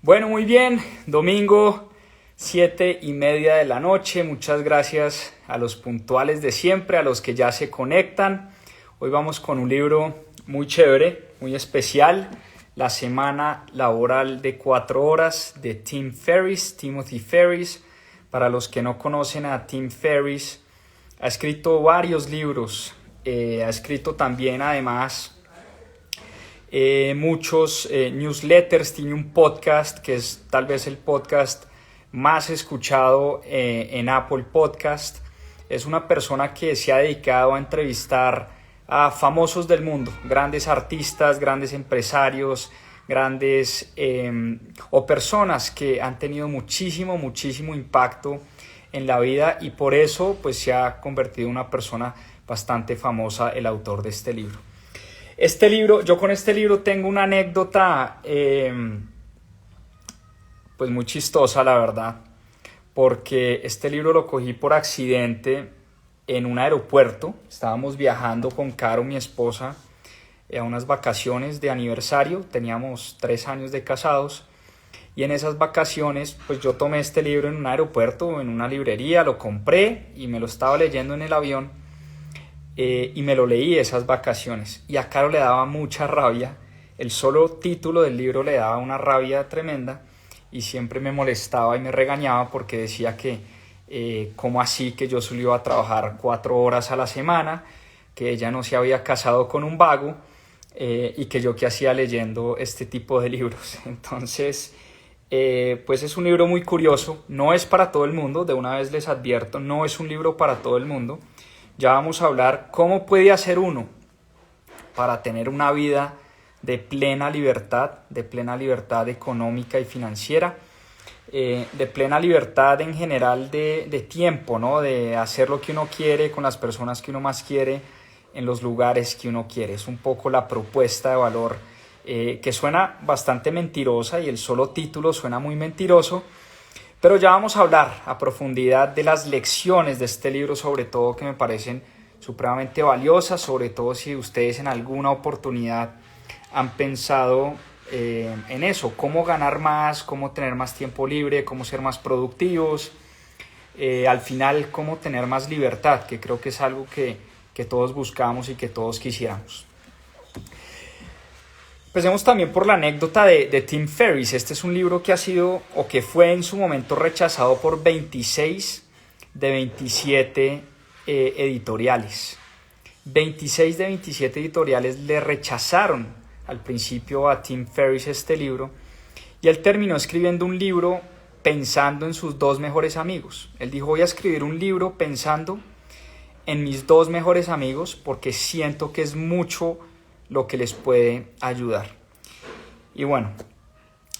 Bueno, muy bien, domingo 7:30 de la noche. Muchas gracias a los puntuales de siempre, a los que ya se conectan. Hoy vamos con un libro muy chévere, muy especial, La semana laboral de 4 horas de Tim Ferriss, Timothy Ferriss. Para los que no conocen a Tim Ferriss, ha escrito varios libros, ha escrito también además muchos newsletters, tiene un podcast que es tal vez el podcast más escuchado en Apple Podcast. Es una persona que se ha dedicado a entrevistar a famosos del mundo, grandes artistas, grandes empresarios, grandes o personas que han tenido muchísimo impacto en la vida, y por eso pues se ha convertido en una persona bastante famosa, el autor de este libro. Yo con este libro tengo una anécdota pues muy chistosa, la verdad, porque este libro lo cogí por accidente en un aeropuerto. Estábamos viajando con Caro, mi esposa, a unas vacaciones de aniversario. Teníamos 3 años de casados, y en esas vacaciones pues yo tomé este libro en un aeropuerto, en una librería, lo compré y me lo estaba leyendo en el avión. Y me lo leí esas vacaciones, y a Caro le daba mucha rabia. El solo título del libro le daba una rabia tremenda, y siempre me molestaba y me regañaba porque decía que cómo así que yo solo iba a trabajar 4 horas a la semana, que ella no se había casado con un vago, y que yo qué hacía leyendo este tipo de libros. Entonces pues es un libro muy curioso, no es para todo el mundo, de una vez les advierto, no es un libro para todo el mundo. Ya vamos a hablar cómo puede hacer uno para tener una vida de plena libertad económica y financiera, de plena libertad en general de tiempo, ¿no? De hacer lo que uno quiere con las personas que uno más quiere, en los lugares que uno quiere. Es un poco la propuesta de valor que suena bastante mentirosa, y el solo título suena muy mentiroso. Pero ya vamos a hablar a profundidad de las lecciones de este libro, sobre todo, que me parecen supremamente valiosas, sobre todo si ustedes en alguna oportunidad han pensado en eso, cómo ganar más, cómo tener más tiempo libre, cómo ser más productivos, al final cómo tener más libertad, que creo que es algo que todos buscamos y que todos quisiéramos. Empecemos también por la anécdota de Tim Ferriss. Este es un libro que ha sido, o que fue en su momento, rechazado por 26 de 27 editoriales. 26 de 27 editoriales le rechazaron al principio a Tim Ferriss este libro, y él terminó escribiendo un libro pensando en sus 2 mejores amigos. Él dijo: voy a escribir un libro pensando en mis 2 mejores amigos porque siento que es mucho lo que les puede ayudar. Y bueno,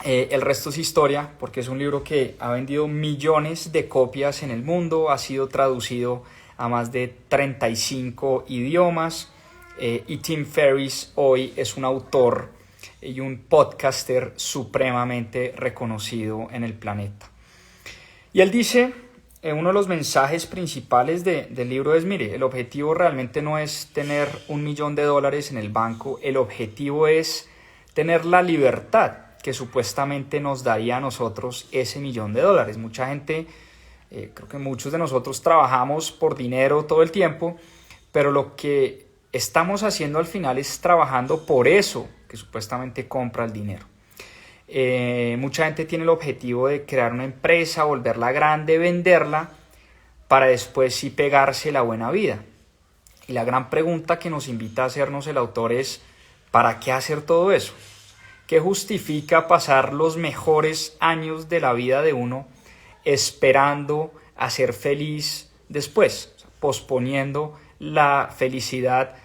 el resto es historia, porque es un libro que ha vendido millones de copias en el mundo, ha sido traducido a más de 35 idiomas, y Tim Ferriss hoy es un autor y un podcaster supremamente reconocido en el planeta. Y él dice, uno de los mensajes principales del libro es: mire, el objetivo realmente no es tener $1 millón en el banco, el objetivo es tener la libertad que supuestamente nos daría a nosotros ese $1 millón. Mucha gente, creo que muchos de nosotros trabajamos por dinero todo el tiempo, pero lo que estamos haciendo al final es trabajando por eso que supuestamente compra el dinero. Mucha gente tiene el objetivo de crear una empresa, volverla grande, venderla, para después sí pegarse la buena vida. Y la gran pregunta que nos invita a hacernos el autor es: ¿para qué hacer todo eso? ¿Qué justifica pasar los mejores años de la vida de uno esperando a ser feliz después, posponiendo la felicidad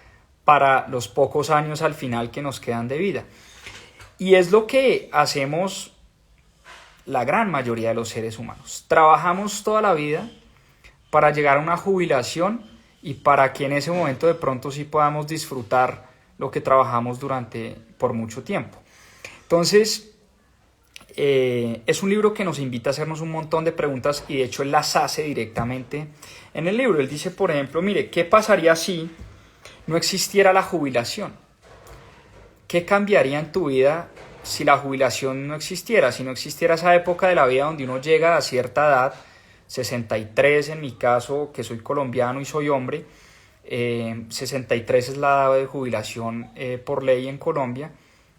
para los pocos años al final que nos quedan de vida? Y es lo que hacemos la gran mayoría de los seres humanos. Trabajamos toda la vida para llegar a una jubilación, y para que en ese momento de pronto sí podamos disfrutar lo que trabajamos por mucho tiempo. Entonces, es un libro que nos invita a hacernos un montón de preguntas, y de hecho él las hace directamente en el libro. Él dice, por ejemplo, mire, ¿qué pasaría si no existiera la jubilación? ¿Qué cambiaría en tu vida si la jubilación no existiera, si no existiera esa época de la vida donde uno llega a cierta edad, 63 en mi caso, que soy colombiano y soy hombre, 63 es la edad de jubilación por ley en Colombia.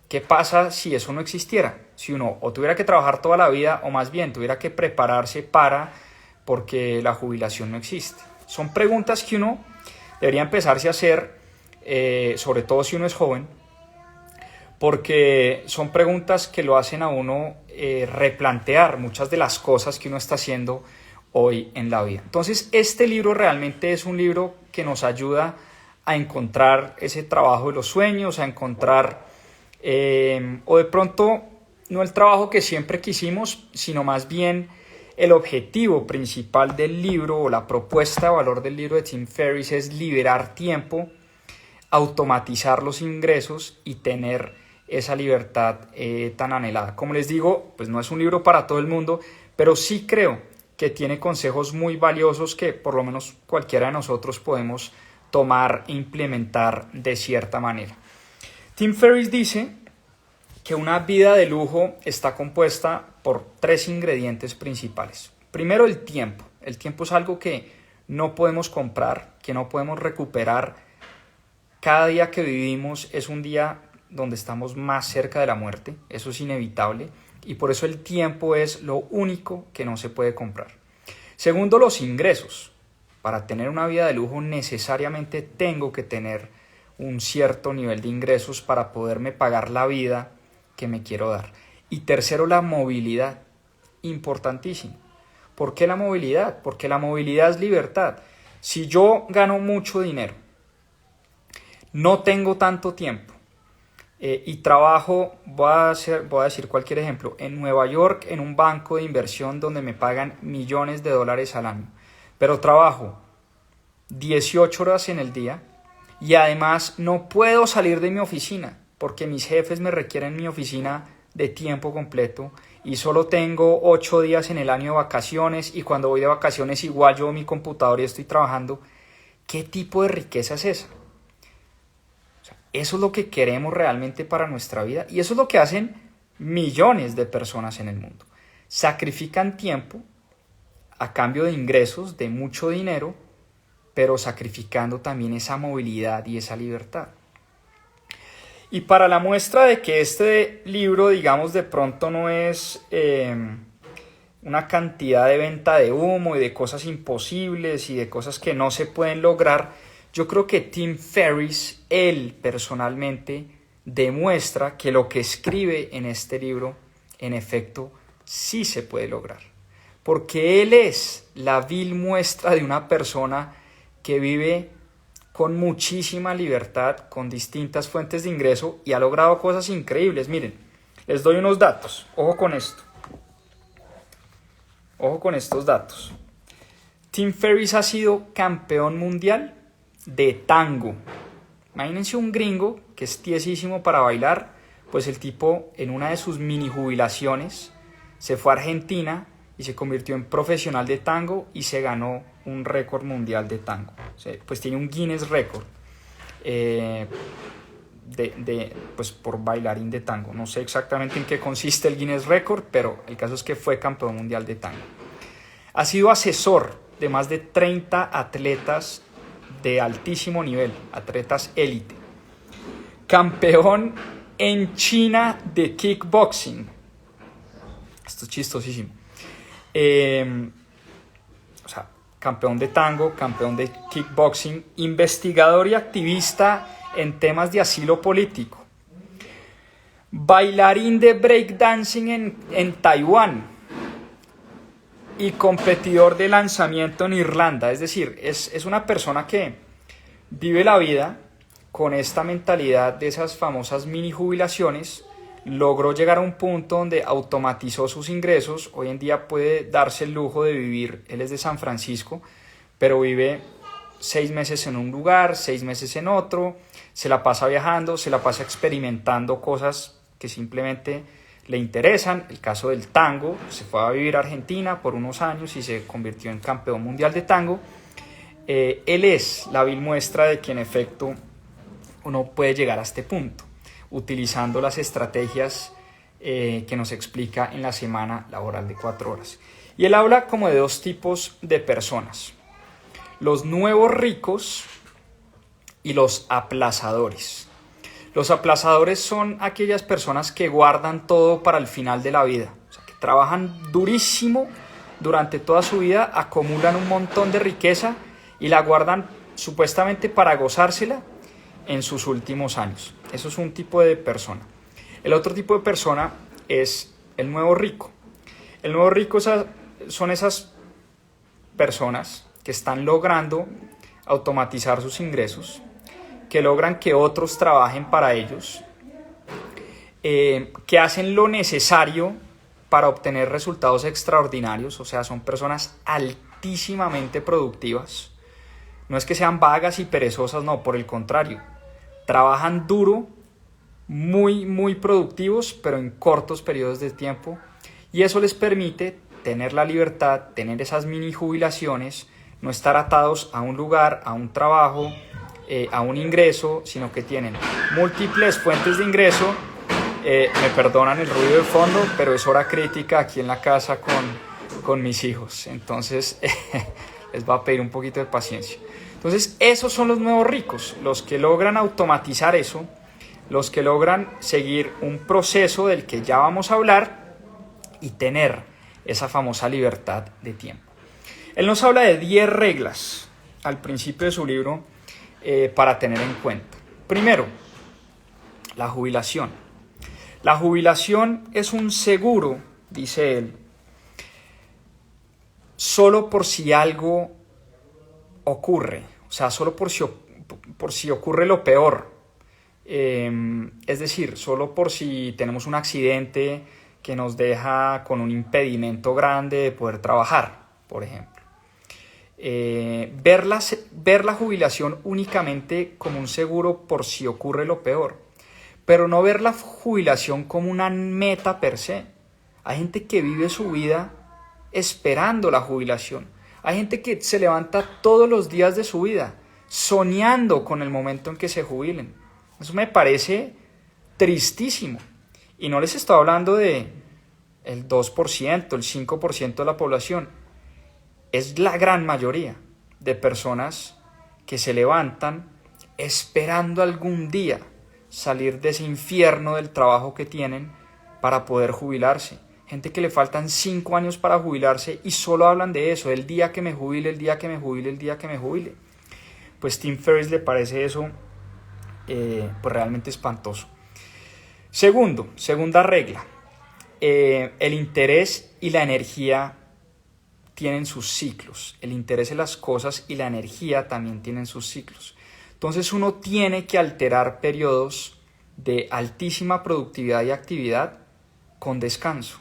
¿Qué pasa si eso no existiera? Si uno o tuviera que trabajar toda la vida o más bien tuviera que prepararse porque la jubilación no existe. Son preguntas que uno debería empezarse a hacer, sobre todo si uno es joven, porque son preguntas que lo hacen a uno replantear muchas de las cosas que uno está haciendo hoy en la vida. Entonces, este libro realmente es un libro que nos ayuda a encontrar ese trabajo de los sueños, a encontrar, o de pronto, no el trabajo que siempre quisimos, sino más bien el objetivo principal del libro o la propuesta de valor del libro de Tim Ferriss es liberar tiempo, automatizar los ingresos y tener esa libertad tan anhelada. Como les digo, pues no es un libro para todo el mundo, pero sí creo que tiene consejos muy valiosos que por lo menos cualquiera de nosotros podemos tomar e implementar de cierta manera. Tim Ferriss dice que una vida de lujo está compuesta por 3 ingredientes principales. Primero, el tiempo. El tiempo es algo que no podemos comprar, que no podemos recuperar. Cada día que vivimos es un día donde estamos más cerca de la muerte, eso es inevitable, y por eso el tiempo es lo único que no se puede comprar. Segundo, los ingresos. Para tener una vida de lujo necesariamente tengo que tener un cierto nivel de ingresos para poderme pagar la vida que me quiero dar. Y tercero, la movilidad, importantísimo. ¿Por qué la movilidad? Porque la movilidad es libertad. Si yo gano mucho dinero, no tengo tanto tiempo y trabajo, voy a decir cualquier ejemplo, en Nueva York en un banco de inversión donde me pagan millones de dólares al año, pero trabajo 18 horas en el día y además no puedo salir de mi oficina porque mis jefes me requieren mi oficina de tiempo completo y solo tengo 8 días en el año de vacaciones y cuando voy de vacaciones igual yo mi computador y estoy trabajando. ¿Qué tipo de riqueza es esa? Eso es lo que queremos realmente para nuestra vida y eso es lo que hacen millones de personas en el mundo. Sacrifican tiempo a cambio de ingresos, de mucho dinero, pero sacrificando también esa movilidad y esa libertad. Y para la muestra de que este libro, digamos, de pronto no es una cantidad de venta de humo y de cosas imposibles y de cosas que no se pueden lograr, yo creo que Tim Ferriss, él personalmente, demuestra que lo que escribe en este libro, en efecto, sí se puede lograr. Porque él es la vil muestra de una persona que vive con muchísima libertad, con distintas fuentes de ingreso y ha logrado cosas increíbles. Miren, les doy unos datos. Ojo con esto. Ojo con estos datos. Tim Ferriss ha sido campeón mundial de tango. Imagínense un gringo que es tiesísimo para bailar, pues el tipo en una de sus mini jubilaciones se fue a Argentina y se convirtió en profesional de tango y se ganó un récord mundial de tango. O sea, pues tiene un Guinness récord pues por bailarín de tango. No sé exactamente en qué consiste el Guinness récord, pero el caso es que fue campeón mundial de tango. Ha sido asesor de más de 30 atletas de altísimo nivel, atletas élite. Campeón en China de kickboxing. Esto es chistosísimo. Campeón de tango, campeón de kickboxing, investigador y activista en temas de asilo político. Bailarín de breakdancing en Taiwán. Y competidor de lanzamiento en Irlanda. Es decir, es una persona que vive la vida con esta mentalidad de esas famosas mini jubilaciones. Logró llegar a un punto donde automatizó sus ingresos. Hoy en día puede darse el lujo de vivir. Él es de San Francisco, pero vive 6 meses en un lugar, 6 meses en otro. Se la pasa viajando, se la pasa experimentando cosas que simplemente le interesan. El caso del tango, se fue a vivir a Argentina por unos años y se convirtió en campeón mundial de tango. Él es la vil muestra de que en efecto uno puede llegar a este punto, utilizando las estrategias que nos explica en la semana laboral de 4 horas. Y él habla como de 2 tipos de personas: los nuevos ricos y los aplazadores. Los aplazadores son aquellas personas que guardan todo para el final de la vida, o sea, que trabajan durísimo durante toda su vida, acumulan un montón de riqueza y la guardan supuestamente para gozársela en sus últimos años. Eso es un tipo de persona. El otro tipo de persona es el nuevo rico. El nuevo rico son esas personas que están logrando automatizar sus ingresos, que logran que otros trabajen para ellos, que hacen lo necesario para obtener resultados extraordinarios. O sea, son personas altísimamente productivas. No es que sean vagas y perezosas, no, por el contrario. Trabajan duro, muy productivos, pero en cortos periodos de tiempo. Y eso les permite tener la libertad, tener esas mini jubilaciones, no estar atados a un lugar, a un trabajo, a un ingreso, sino que tienen múltiples fuentes de ingreso. Me perdonan el ruido de fondo, pero es hora crítica aquí en la casa con mis hijos. Entonces les va a pedir un poquito de paciencia. Entonces esos son los nuevos ricos, los que logran automatizar eso, los que logran seguir un proceso del que ya vamos a hablar y tener esa famosa libertad de tiempo. Él nos habla de 10 reglas al principio de su libro para tener en cuenta. Primero, la jubilación. La jubilación es un seguro, dice él, solo por si algo ocurre, o sea, solo por si ocurre lo peor. Es decir, solo por si tenemos un accidente que nos deja con un impedimento grande de poder trabajar, por ejemplo. Ver la jubilación únicamente como un seguro por si ocurre lo peor, pero no ver la jubilación como una meta per se. Hay gente que vive su vida esperando la jubilación. Hay gente que se levanta todos los días de su vida soñando con el momento en que se jubilen. Eso me parece tristísimo. Y no les estoy hablando de el 2%, el 5% de la población. Es la gran mayoría de personas que se levantan esperando algún día salir de ese infierno del trabajo que tienen para poder jubilarse. Gente que le faltan 5 años para jubilarse y solo hablan de eso, el día que me jubile, el día que me jubile, el día que me jubile. Pues Tim Ferriss le parece eso pues realmente espantoso. Segunda regla, el interés y la energía tienen sus ciclos. El interés en las cosas y la energía también tienen sus ciclos. Entonces uno tiene que alterar periodos de altísima productividad y actividad con descanso.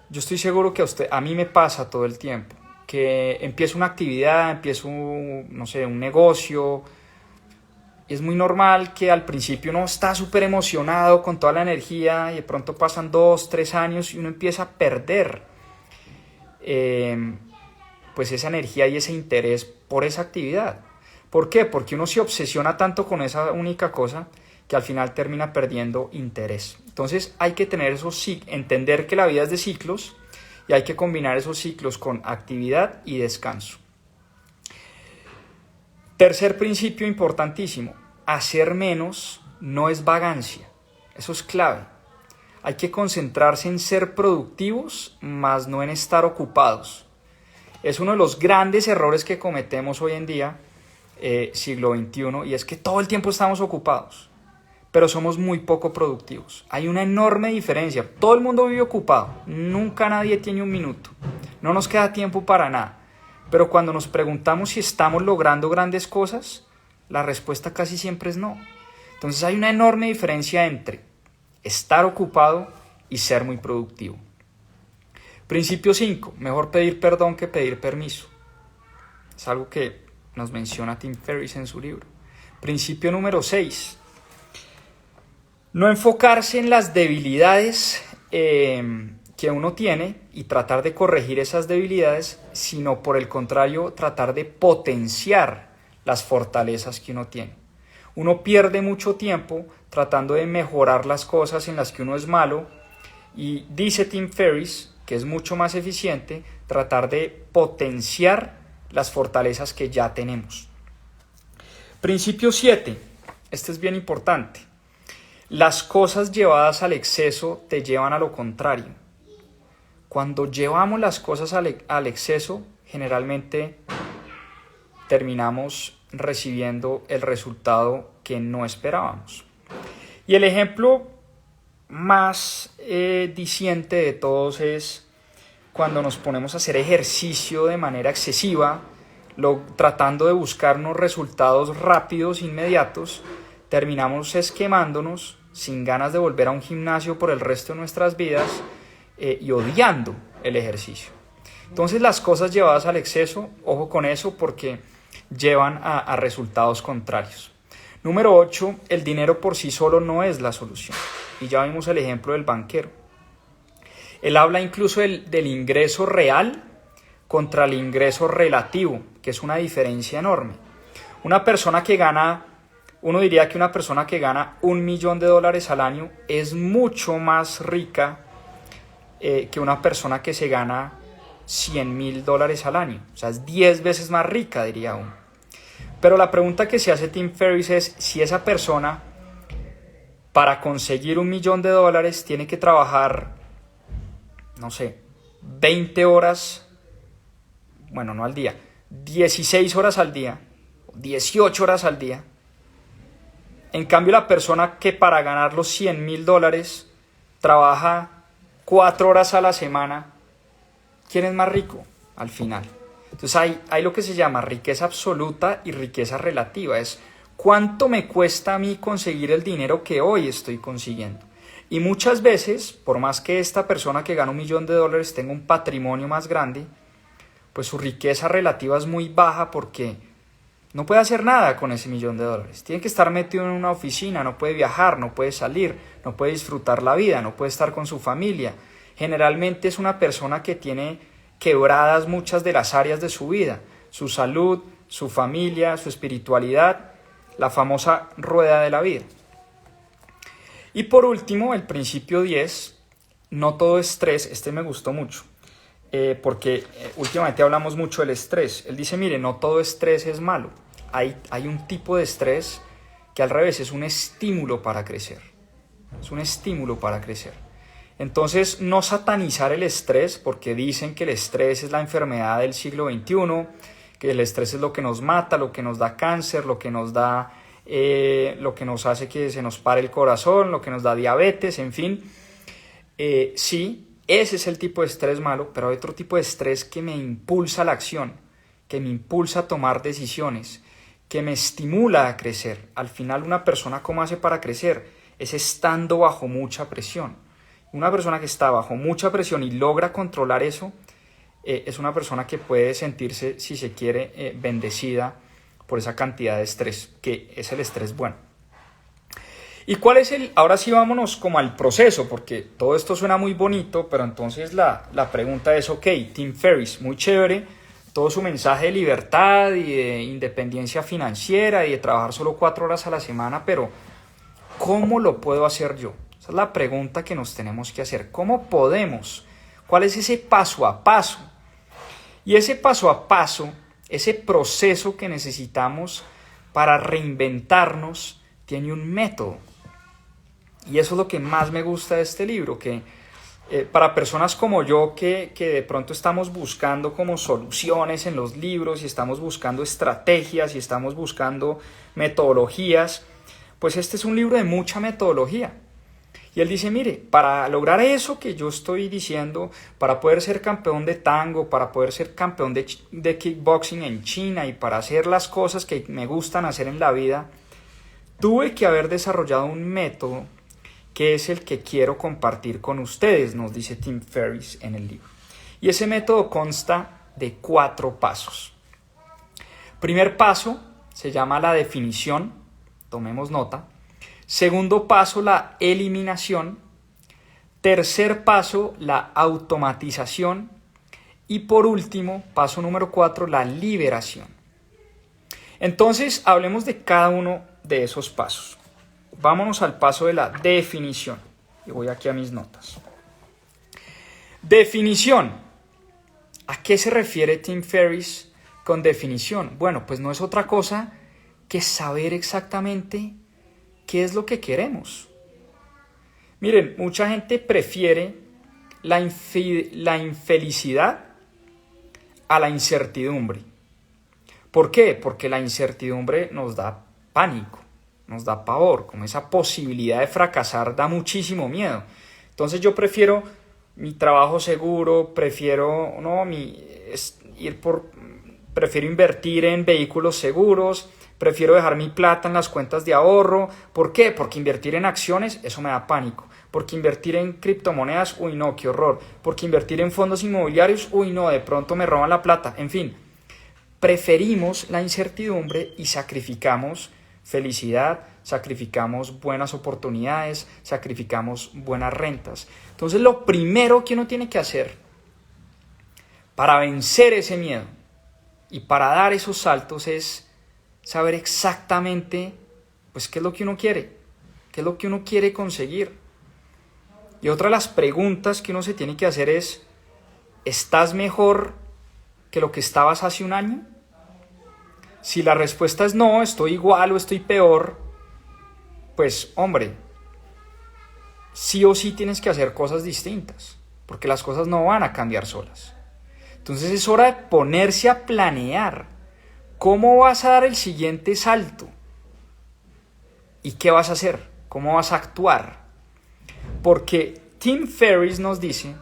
Yo estoy seguro que a mí me pasa todo el tiempo, que empiezo una actividad, empiezo un negocio. Es muy normal que al principio uno está súper emocionado con toda la energía y de pronto pasan 2, 3 años y uno empieza a perder pues esa energía y ese interés por esa actividad. ¿Por qué? Porque uno se obsesiona tanto con esa única cosa que al final termina perdiendo interés. Entonces hay que tener entender que la vida es de ciclos y hay que combinar esos ciclos con actividad y descanso. Tercer principio importantísimo, hacer menos no es vagancia. Eso es clave. Hay que concentrarse en ser productivos, más no en estar ocupados. Es uno de los grandes errores que cometemos hoy en día, siglo XXI, y es que todo el tiempo estamos ocupados, pero somos muy poco productivos. Hay una enorme diferencia. Todo el mundo vive ocupado, nunca nadie tiene un minuto, no nos queda tiempo para nada. Pero cuando nos preguntamos si estamos logrando grandes cosas, la respuesta casi siempre es no. Entonces hay una enorme diferencia entre estar ocupado y ser muy productivo. Principio 5. Mejor pedir perdón que pedir permiso. Es algo que nos menciona Tim Ferriss en su libro. Principio número 6. No enfocarse en las debilidades que uno tiene y tratar de corregir esas debilidades, sino por el contrario tratar de potenciar las fortalezas que uno tiene. Uno pierde mucho tiempo tratando de mejorar las cosas en las que uno es malo y dice Tim Ferriss que es mucho más eficiente tratar de potenciar las fortalezas que ya tenemos. Principio 7. Este es bien importante. Las cosas llevadas al exceso te llevan a lo contrario. Cuando llevamos las cosas al exceso, generalmente terminamos recibiendo el resultado que no esperábamos. Y el ejemplo más diciente de todos es cuando nos ponemos a hacer ejercicio de manera excesiva, tratando de buscarnos resultados rápidos, inmediatos, terminamos quemándonos, sin ganas de volver a un gimnasio por el resto de nuestras vidas y odiando el ejercicio. Entonces las cosas llevadas al exceso, ojo con eso porque llevan a resultados contrarios. Número 8, el dinero por sí solo no es la solución. Y ya vimos el ejemplo del banquero. Él habla incluso del ingreso real contra el ingreso relativo, que es una diferencia enorme. Una persona que gana, uno diría que una persona que gana $1.000.000 al año es mucho más rica que una persona que se gana $100.000 al año. O sea, es 10 veces más rica, diría uno. Pero la pregunta que se hace Tim Ferriss es si esa persona, para conseguir $1.000.000, tiene que trabajar, no sé, 20 horas, bueno, no al día, 16 horas al día, 18 horas al día. En cambio, la persona que para ganar los $100.000 trabaja 4 horas a la semana, ¿quién es más rico al final? Entonces hay lo que se llama riqueza absoluta y riqueza relativa. Es cuánto me cuesta a mí conseguir el dinero que hoy estoy consiguiendo. Y muchas veces, por más que esta persona que gana $1.000.000 tenga un patrimonio más grande, pues su riqueza relativa es muy baja porque no puede hacer nada con ese $1.000.000. Tiene que estar metido en una oficina, no puede viajar, no puede salir, no puede disfrutar la vida, no puede estar con su familia. Generalmente es una persona que tiene quebradas muchas de las áreas de su vida, su salud, su familia, su espiritualidad, la famosa rueda de la vida. Y por último, el principio 10, no todo estrés, este me gustó mucho, porque últimamente hablamos mucho del estrés. Él dice, mire, no todo estrés es malo, hay un tipo de estrés que al revés es un estímulo para crecer, es un estímulo para crecer. Entonces, no satanizar el estrés, porque dicen que el estrés es la enfermedad del siglo XXI, que el estrés es lo que nos mata, lo que nos da cáncer, lo que nos hace que se nos pare el corazón, lo que nos da diabetes, en fin. Sí, ese es el tipo de estrés malo, pero hay otro tipo de estrés que me impulsa a la acción, que me impulsa a tomar decisiones, que me estimula a crecer. Al final, una persona, ¿cómo hace para crecer? Es estando bajo mucha presión. Una persona que está bajo mucha presión y logra controlar eso, es una persona que puede sentirse, si se quiere, bendecida por esa cantidad de estrés, que es el estrés bueno. ¿Y cuál es ahora sí vámonos como al proceso, porque todo esto suena muy bonito, pero entonces la pregunta es, ok, Tim Ferriss, muy chévere, todo su mensaje de libertad y de independencia financiera y de trabajar solo 4 horas a la semana, pero ¿cómo lo puedo hacer yo? Esa es la pregunta que nos tenemos que hacer. ¿Cómo podemos? ¿Cuál es ese paso a paso? Y ese paso a paso, ese proceso que necesitamos para reinventarnos, tiene un método. Y eso es lo que más me gusta de este libro, que para personas como yo que de pronto estamos buscando como soluciones en los libros y estamos buscando estrategias y estamos buscando metodologías, pues este es un libro de mucha metodología. Y él dice, mire, para lograr eso que yo estoy diciendo, para poder ser campeón de tango, para poder ser campeón de kickboxing en China y para hacer las cosas que me gustan hacer en la vida, tuve que haber desarrollado un método que es el que quiero compartir con ustedes, nos dice Tim Ferriss en el libro. Y ese método consta de 4 pasos. Primer paso se llama la definición, tomemos nota. Segundo paso, la eliminación. Tercer paso, la automatización. Y por último, paso número 4, la liberación. Entonces, hablemos de cada uno de esos pasos. Vámonos al paso de la definición. Y voy aquí a mis notas. Definición. ¿A qué se refiere Tim Ferriss con definición? Bueno, pues no es otra cosa que saber exactamente qué es lo que queremos. Miren, mucha gente prefiere la infelicidad a la incertidumbre. ¿Por qué? Porque la incertidumbre nos da pánico, nos da pavor, como esa posibilidad de fracasar da muchísimo miedo. Entonces yo prefiero mi trabajo seguro, prefiero invertir en vehículos seguros, prefiero dejar mi plata en las cuentas de ahorro. ¿Por qué? Porque invertir en acciones, eso me da pánico. Porque invertir en criptomonedas, uy no, qué horror. Porque invertir en fondos inmobiliarios, uy no, de pronto me roban la plata. En fin, preferimos la incertidumbre y sacrificamos felicidad, sacrificamos buenas oportunidades, sacrificamos buenas rentas. Entonces lo primero que uno tiene que hacer para vencer ese miedo y para dar esos saltos es saber exactamente pues qué es lo que uno quiere, qué es lo que uno quiere conseguir. Y otra de las preguntas que uno se tiene que hacer es, ¿estás mejor que lo que estabas hace un año? Si la respuesta es no, estoy igual o estoy peor, pues hombre, sí o sí tienes que hacer cosas distintas, porque las cosas no van a cambiar solas. Entonces es hora de ponerse a planear cómo vas a dar el siguiente salto y qué vas a hacer, cómo vas a actuar. Porque Tim Ferriss nos dice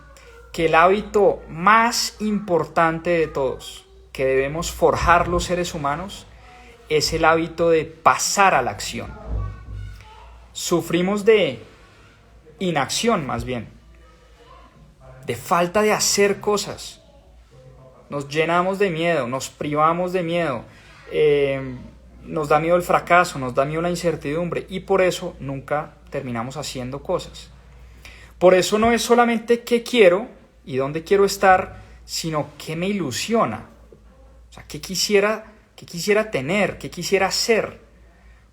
que el hábito más importante de todos que debemos forjar los seres humanos es el hábito de pasar a la acción. Sufrimos de inacción más bien, de falta de hacer cosas. Nos llenamos de miedo, nos privamos de miedo, nos da miedo el fracaso, nos da miedo la incertidumbre y por eso nunca terminamos haciendo cosas. Por eso no es solamente qué quiero y dónde quiero estar, sino qué me ilusiona. O sea, qué quisiera tener, qué quisiera hacer.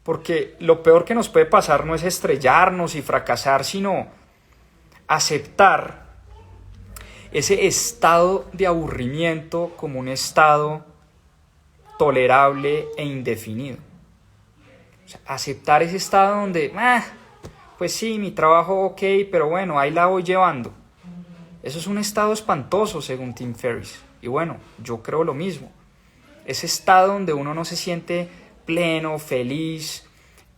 Porque lo peor que nos puede pasar no es estrellarnos y fracasar, sino aceptar ese estado de aburrimiento como un estado tolerable e indefinido. O sea, aceptar ese estado donde, pues sí, mi trabajo ok, pero bueno, ahí la voy llevando. Eso es un estado espantoso según Tim Ferriss. Y bueno, yo creo lo mismo. Ese estado donde uno no se siente pleno, feliz,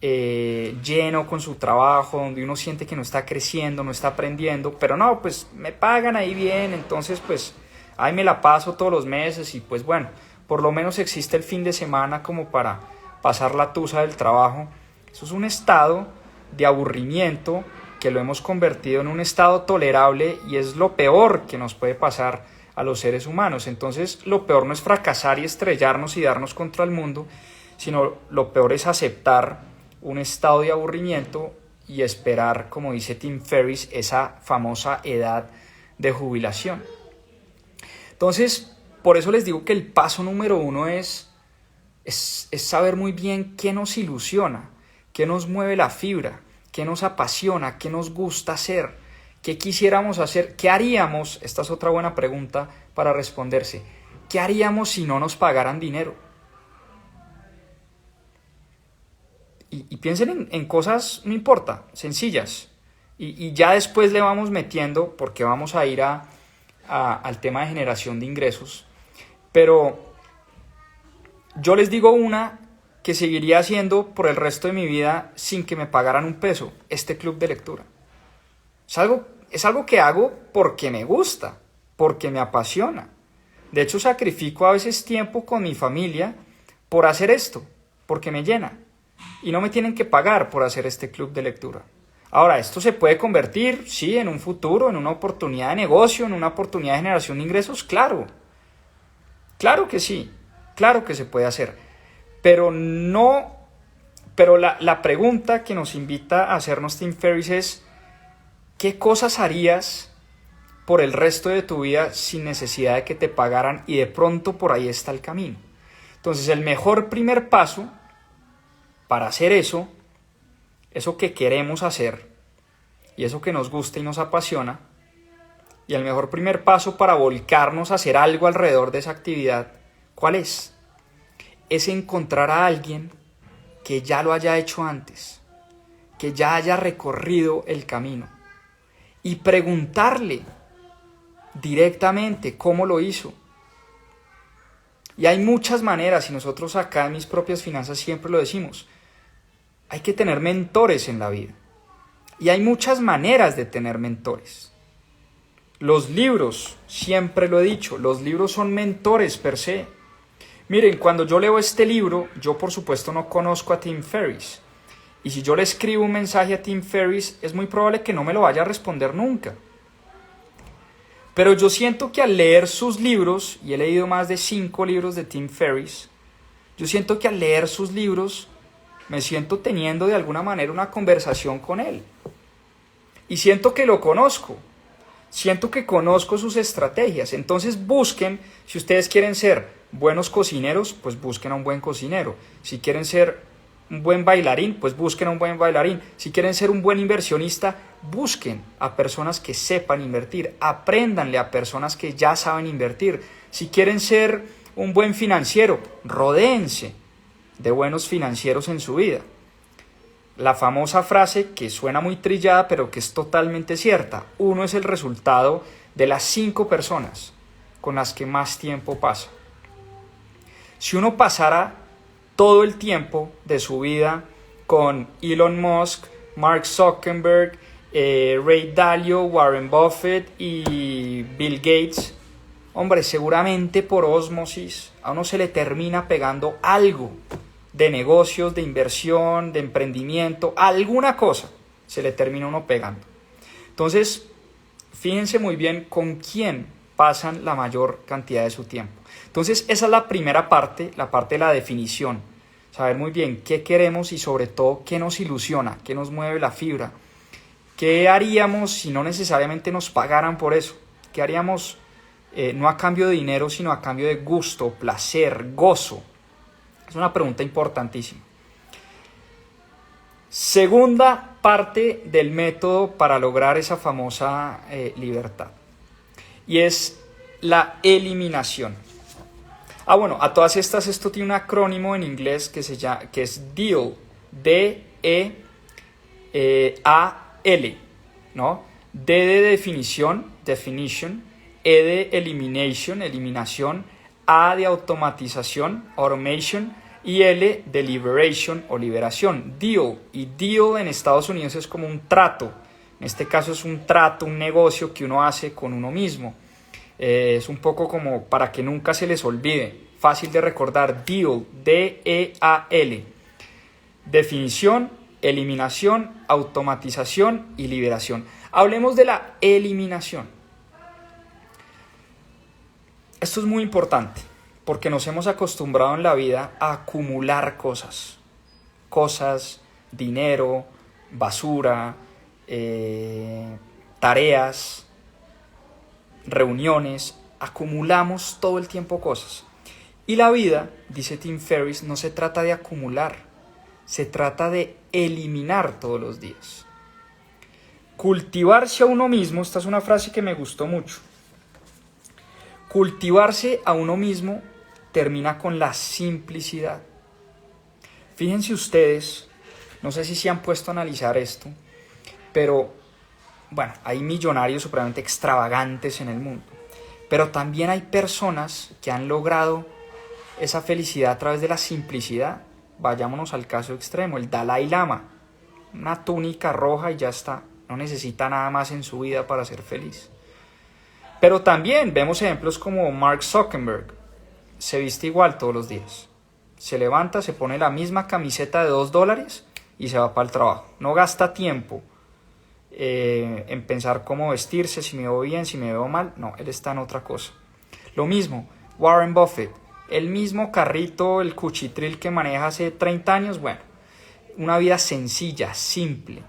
lleno con su trabajo, donde uno siente que no está creciendo, no está aprendiendo, pero no, pues me pagan ahí bien, entonces pues ahí me la paso todos los meses y pues bueno, por lo menos existe el fin de semana como para pasar la tusa del trabajo. Eso es un estado de aburrimiento que lo hemos convertido en un estado tolerable y es lo peor que nos puede pasar a los seres humanos. Entonces lo peor no es fracasar y estrellarnos y darnos contra el mundo, sino lo peor es aceptar un estado de aburrimiento y esperar, como dice Tim Ferriss, esa famosa edad de jubilación. Entonces, por eso les digo que el paso número 1 es saber muy bien qué nos ilusiona, qué nos mueve la fibra, qué nos apasiona, qué nos gusta hacer, qué quisiéramos hacer, qué haríamos. Esta es otra buena pregunta para responderse. ¿Qué haríamos si no nos pagaran dinero? Y piensen en cosas, no importa, sencillas. Y ya después le vamos metiendo, porque vamos a ir al tema de generación de ingresos. Pero yo les digo una que seguiría haciendo por el resto de mi vida sin que me pagaran un peso: este club de lectura. Es algo que hago porque me gusta, porque me apasiona. De hecho, sacrifico a veces tiempo con mi familia por hacer esto, porque me llena. Y no me tienen que pagar por hacer este club de lectura. Ahora, esto se puede convertir, sí, en un futuro, en una oportunidad de negocio, en una oportunidad de generación de ingresos, claro. Claro que sí, claro que se puede hacer. Pero la pregunta que nos invita a hacernos Tim Ferriss es: ¿qué cosas harías por el resto de tu vida sin necesidad de que te pagaran? Y de pronto por ahí está el camino. Entonces, el mejor primer paso para hacer eso que queremos hacer y eso que nos gusta y nos apasiona, y el mejor primer paso para volcarnos a hacer algo alrededor de esa actividad, ¿cuál es? Es encontrar a alguien que ya lo haya hecho antes, que ya haya recorrido el camino, y preguntarle directamente cómo lo hizo. Y hay muchas maneras, y nosotros acá en Mis Propias Finanzas siempre lo decimos, hay que tener mentores en la vida. Y hay muchas maneras de tener mentores. Los libros, siempre lo he dicho, los libros son mentores per se. Miren, cuando yo leo este libro, yo por supuesto no conozco a Tim Ferriss. Y si yo le escribo un mensaje a Tim Ferriss, es muy probable que no me lo vaya a responder nunca. Pero yo siento que al leer sus libros, y he leído más de 5 libros de Tim Ferriss, yo siento que al leer sus libros me siento teniendo de alguna manera una conversación con él. Y siento que lo conozco. Siento que conozco sus estrategias. Entonces busquen, si ustedes quieren ser buenos cocineros, pues busquen a un buen cocinero. Si quieren ser un buen bailarín, pues busquen a un buen bailarín. Si quieren ser un buen inversionista, busquen a personas que sepan invertir. Apréndanle a personas que ya saben invertir. Si quieren ser un buen financiero, rodéense de buenos financieros en su vida. La famosa frase que suena muy trillada, pero que es totalmente cierta: uno es el resultado de las 5 personas con las que más tiempo pasa. Si uno pasara todo el tiempo de su vida con Elon Musk, Mark Zuckerberg, Ray Dalio, Warren Buffett y Bill Gates, hombre, seguramente por ósmosis a uno se le termina pegando algo de negocios, de inversión, de emprendimiento, alguna cosa se le termina uno pegando. Entonces, fíjense muy bien con quién pasan la mayor cantidad de su tiempo. Entonces, esa es la primera parte, la parte de la definición. Saber muy bien qué queremos y sobre todo qué nos ilusiona, qué nos mueve la fibra. ¿Qué haríamos si no necesariamente nos pagaran por eso? ¿Qué haríamos no a cambio de dinero, sino a cambio de gusto, placer, gozo? Es una pregunta importantísima. Segunda parte del método para lograr esa famosa libertad. Y es la eliminación. Bueno, a todas estas esto tiene un acrónimo en inglés que es DEAL. D-E-A-L, ¿no? D de definición, definition. E de elimination, eliminación. A de automatización, automation, y L de liberation o liberación, deal. Y deal en Estados Unidos es como un trato. En este caso es un trato, un negocio que uno hace con uno mismo. Es un poco como para que nunca se les olvide. Fácil de recordar, deal, D-E-A-L. Definición, eliminación, automatización y liberación. Hablemos de la eliminación. Esto es muy importante porque nos hemos acostumbrado en la vida a acumular cosas, dinero, basura, tareas, reuniones, acumulamos todo el tiempo cosas. Y la vida, dice Tim Ferriss, no se trata de acumular, se trata de eliminar todos los días. Cultivarse a uno mismo, esta es una frase que me gustó mucho. Cultivarse a uno mismo termina con la simplicidad. Fíjense ustedes, no sé si se han puesto a analizar esto, pero bueno, hay millonarios supremamente extravagantes en el mundo, pero también hay personas que han logrado esa felicidad a través de la simplicidad. Vayámonos al caso extremo, el Dalai Lama, una túnica roja y ya está, no necesita nada más en su vida para ser feliz. Pero también vemos ejemplos como Mark Zuckerberg, se viste igual todos los días, se levanta, se pone la misma camiseta de $2 y se va para el trabajo, no gasta tiempo en pensar cómo vestirse, si me veo bien, si me veo mal, no, él está en otra cosa. Lo mismo, Warren Buffett, el mismo carrito, el cuchitril que maneja hace 30 años, bueno, una vida sencilla, simple,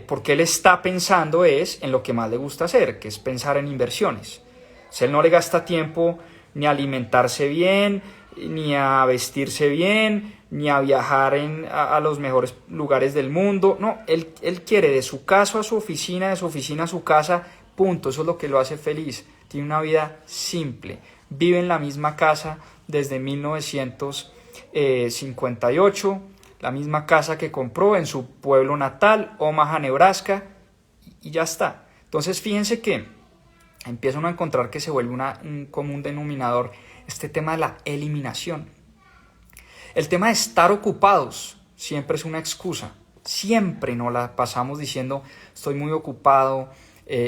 porque él está pensando en lo que más le gusta hacer, que es pensar en inversiones. O sea, él no le gasta tiempo ni alimentarse bien, ni a vestirse bien, ni a viajar a los mejores lugares del mundo. No, él quiere de su casa a su oficina, de su oficina a su casa, punto. Eso es lo que lo hace feliz. Tiene una vida simple. Vive en la misma casa desde 1958, la misma casa que compró en su pueblo natal, Omaha, Nebraska, y ya está. Entonces fíjense que empiezan a encontrar que se vuelve un común denominador este tema de la eliminación. El tema de estar ocupados siempre es una excusa. Siempre nos la pasamos diciendo estoy muy ocupado,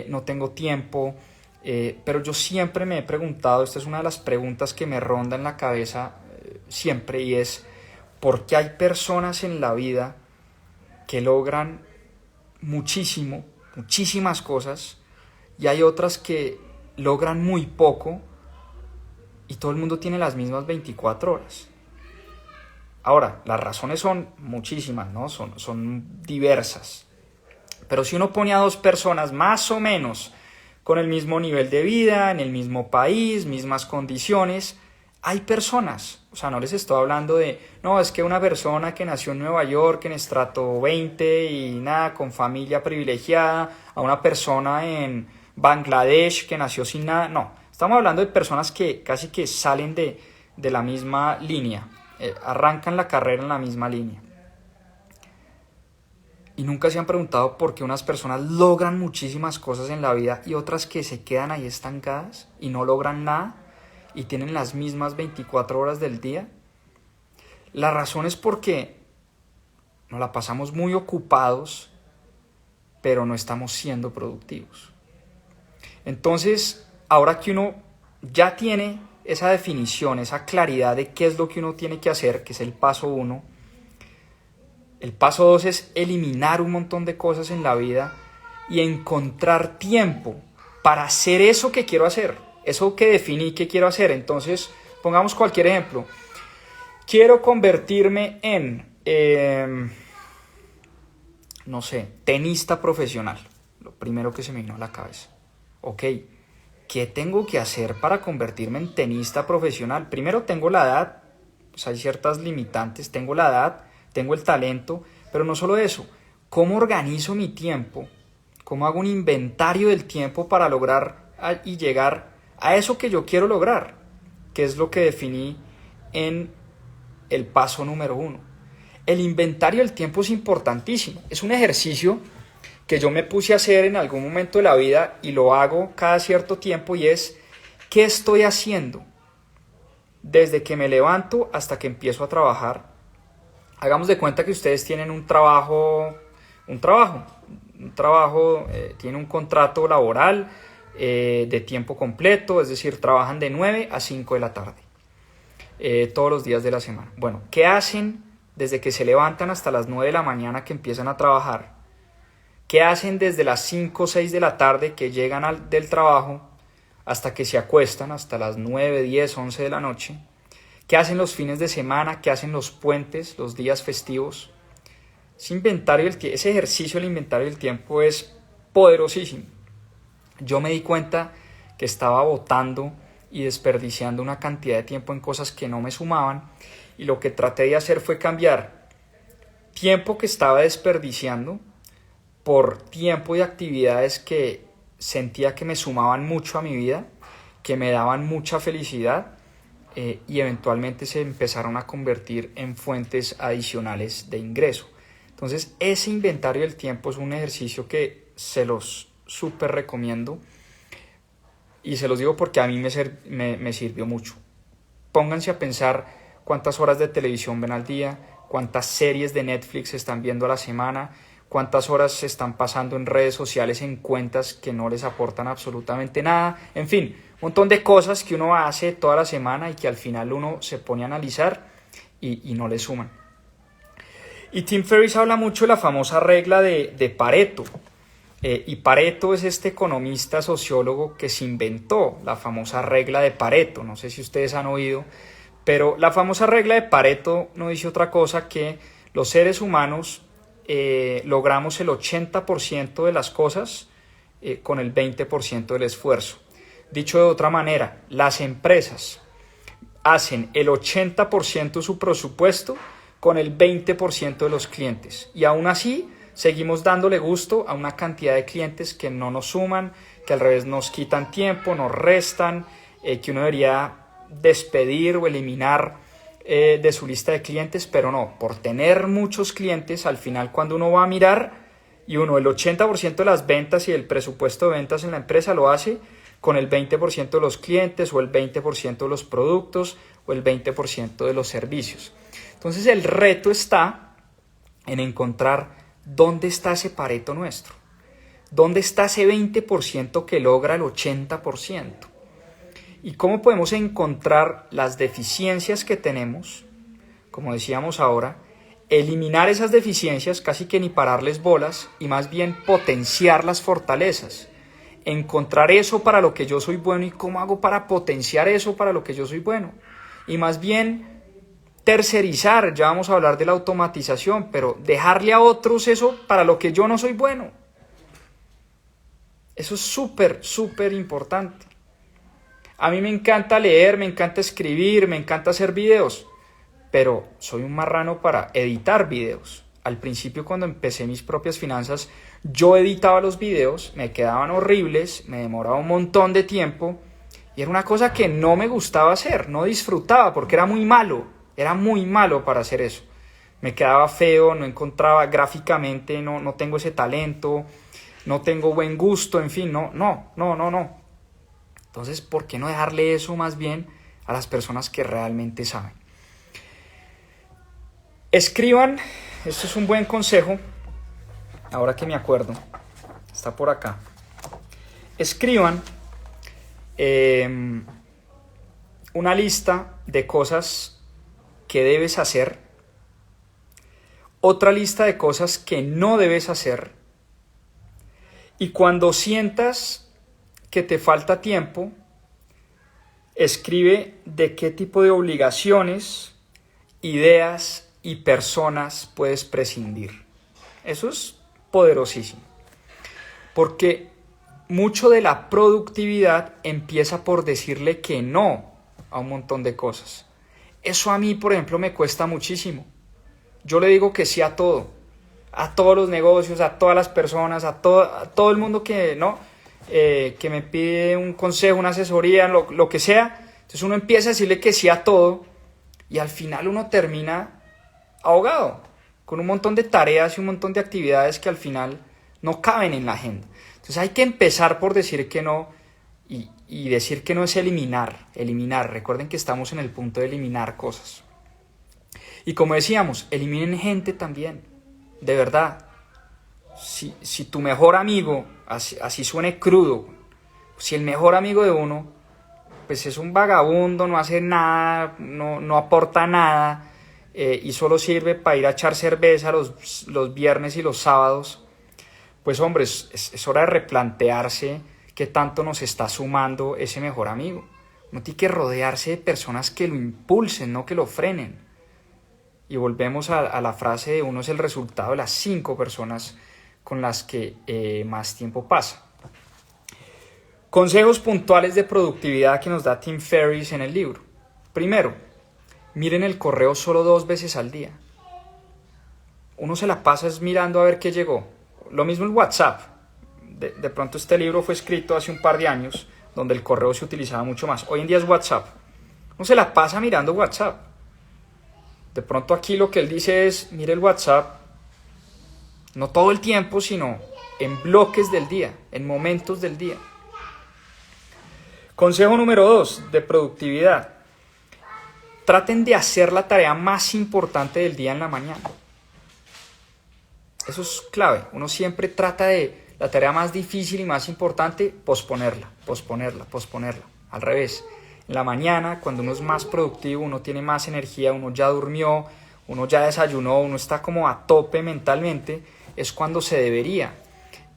no tengo tiempo, pero yo siempre me he preguntado, esta es una de las preguntas que me ronda en la cabeza siempre, y es ¿por qué hay personas en la vida que logran muchísimas cosas, y hay otras que logran muy poco y todo el mundo tiene las mismas 24 horas? Ahora, las razones son muchísimas, ¿no? Son diversas. Pero si uno pone a dos personas más o menos con el mismo nivel de vida, en el mismo país, mismas condiciones, hay personas, o sea, no les estoy hablando de, no, es que una persona que nació en Nueva York en estrato 20 y nada, con familia privilegiada, a una persona en Bangladesh que nació sin nada, no, estamos hablando de personas que casi que salen de la misma línea, arrancan la carrera en la misma línea. Y nunca se han preguntado por qué unas personas logran muchísimas cosas en la vida y otras que se quedan ahí estancadas y no logran nada y tienen las mismas 24 horas del día. La razón es porque nos la pasamos muy ocupados, pero no estamos siendo productivos. Entonces, ahora que uno ya tiene esa definición, esa claridad de qué es lo que uno tiene que hacer, que es el paso 1, el paso 2 es eliminar un montón de cosas en la vida y encontrar tiempo para hacer eso que quiero hacer, eso que definí que quiero hacer. Entonces, pongamos cualquier ejemplo. Quiero convertirme en, no sé, tenista profesional. Lo primero que se me vino a la cabeza. Ok, ¿qué tengo que hacer para convertirme en tenista profesional? Primero tengo la edad, pues hay ciertas limitantes, tengo la edad, tengo el talento, pero no solo eso, ¿cómo organizo mi tiempo? ¿Cómo hago un inventario del tiempo para lograr y llegar a eso que yo quiero lograr? Que es lo que definí en el paso número 1. El inventario del tiempo es importantísimo. Es un ejercicio que yo me puse a hacer en algún momento de la vida y lo hago cada cierto tiempo, y es ¿qué estoy haciendo desde que me levanto hasta que empiezo a trabajar? Hagamos de cuenta que ustedes tienen un trabajo, tienen un contrato laboral de tiempo completo, es decir, trabajan de 9 a 5 de la tarde, todos los días de la semana. Bueno, ¿qué hacen desde que se levantan hasta las 9 de la mañana que empiezan a trabajar? ¿Qué hacen desde las 5 o 6 de la tarde que llegan del trabajo hasta que se acuestan, hasta las 9, 10, 11 de la noche? ¿Qué hacen los fines de semana? ¿Qué hacen los puentes, los días festivos? Ese ejercicio del inventario del tiempo es poderosísimo. Yo me di cuenta que estaba botando y desperdiciando una cantidad de tiempo en cosas que no me sumaban, y lo que traté de hacer fue cambiar tiempo que estaba desperdiciando por tiempo y actividades que sentía que me sumaban mucho a mi vida, que me daban mucha felicidad, y eventualmente se empezaron a convertir en fuentes adicionales de ingreso. Entonces, ese inventario del tiempo es un ejercicio que se los súper recomiendo, y se los digo porque a mí me sirvió mucho. Pónganse a pensar cuántas horas de televisión ven al día, cuántas series de Netflix están viendo a la semana, cuántas horas se están pasando en redes sociales en cuentas que no les aportan absolutamente nada, en fin, un montón de cosas que uno hace toda la semana y que al final uno se pone a analizar y no le suman. Y Tim Ferriss habla mucho de la famosa regla de Pareto, y Pareto es este economista sociólogo que se inventó la famosa regla de Pareto. No sé si ustedes han oído, pero la famosa regla de Pareto no dice otra cosa que los seres humanos logramos el 80% de las cosas con el 20% del esfuerzo. Dicho de otra manera, las empresas hacen el 80% de su presupuesto con el 20% de los clientes. Y aún así, seguimos dándole gusto a una cantidad de clientes que no nos suman, que al revés nos quitan tiempo, nos restan, que uno debería despedir o eliminar de su lista de clientes, pero no, por tener muchos clientes, al final cuando uno va a mirar y uno el 80% de las ventas y el presupuesto de ventas en la empresa lo hace con el 20% de los clientes o el 20% de los productos o el 20% de los servicios. Entonces el reto está en encontrar dónde está ese Pareto nuestro, dónde está ese 20% que logra el 80%. ¿Y cómo podemos encontrar las deficiencias que tenemos? Como decíamos ahora, eliminar esas deficiencias, casi que ni pararles bolas, y más bien potenciar las fortalezas. Encontrar eso para lo que yo soy bueno y cómo hago para potenciar eso para lo que yo soy bueno. Y más bien tercerizar, ya vamos a hablar de la automatización, pero dejarle a otros eso para lo que yo no soy bueno. Eso es súper, súper importante. A mí me encanta leer, me encanta escribir, me encanta hacer videos, pero soy un marrano para editar videos. Al principio, cuando empecé mis propias finanzas, yo editaba los videos, me quedaban horribles, me demoraba un montón de tiempo y era una cosa que no me gustaba hacer, no disfrutaba porque era muy malo para hacer eso. Me quedaba feo, no encontraba gráficamente, no tengo ese talento, no tengo buen gusto, en fin, no. Entonces, ¿por qué no dejarle eso más bien a las personas que realmente saben? Escriban, esto es un buen consejo, ahora que me acuerdo, está por acá. Escriban una lista de cosas que debes hacer, otra lista de cosas que no debes hacer, y cuando sientas que te falta tiempo, escribe de qué tipo de obligaciones, ideas y personas puedes prescindir. Eso es poderosísimo, porque mucho de la productividad empieza por decirle que no a un montón de cosas. Eso a mí, por ejemplo, me cuesta muchísimo. Yo le digo que sí a todo, a todos los negocios, a todas las personas, a todo el mundo que me pide un consejo, una asesoría, lo que sea. Entonces uno empieza a decirle que sí a todo y al final uno termina ahogado con un montón de tareas y un montón de actividades que al final no caben en la agenda. Entonces hay que empezar por decir que no, y decir que no es eliminar. Recuerden que estamos en el punto de eliminar cosas. Y como decíamos, eliminen gente también, de verdad. Si tu mejor amigo, así suene crudo, si el mejor amigo de uno pues es un vagabundo, no hace nada, no aporta nada, y solo sirve para ir a echar cerveza los viernes y los sábados, pues hombre, es hora de replantearse qué tanto nos está sumando ese mejor amigo. Uno tiene que rodearse de personas que lo impulsen, no que lo frenen. Y volvemos a la frase de uno es el resultado de las 5 personas con las que más tiempo pasa. Consejos puntuales de productividad que nos da Tim Ferriss en el libro. Primero, miren el correo solo 2 veces al día. Uno se la pasa mirando a ver qué llegó. Lo mismo el WhatsApp. De pronto este libro fue escrito hace un par de años, donde el correo se utilizaba mucho más. Hoy en día es WhatsApp. Uno se la pasa mirando WhatsApp. De pronto aquí lo que él dice es, mire el WhatsApp, no todo el tiempo, sino en bloques del día, en momentos del día. Consejo número 2 de productividad. Traten de hacer la tarea más importante del día en la mañana. Eso es clave. Uno siempre trata de la tarea más difícil y más importante, posponerla. Al revés. En la mañana, cuando uno es más productivo, uno tiene más energía, uno ya durmió, uno ya desayunó, uno está como a tope mentalmente, es cuando se debería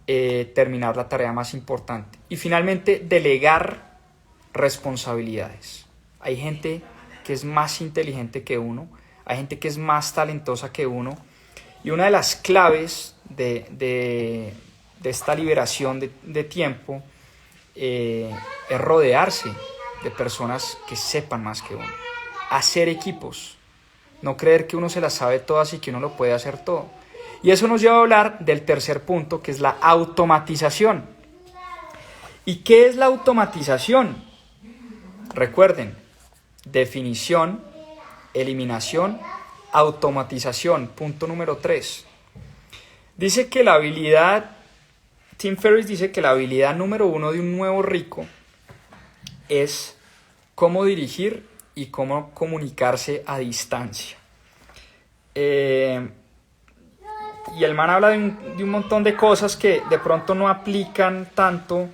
terminar la tarea más importante. Y finalmente, delegar responsabilidades. Hay gente que es más inteligente que uno, hay gente que es más talentosa que uno, y una de las claves de esta liberación de tiempo es rodearse de personas que sepan más que uno. hacer equipos, no creer que uno se las sabe todas y que uno lo puede hacer todo. Y eso nos lleva a hablar del tercer punto, que es la automatización. ¿Y qué es la automatización? Recuerden, definición, eliminación, automatización. Punto número 3. Dice que la habilidad, Tim Ferriss dice que la habilidad número 1 de un nuevo rico es cómo dirigir y cómo comunicarse a distancia. Y el man habla de un montón de cosas que de pronto no aplican tanto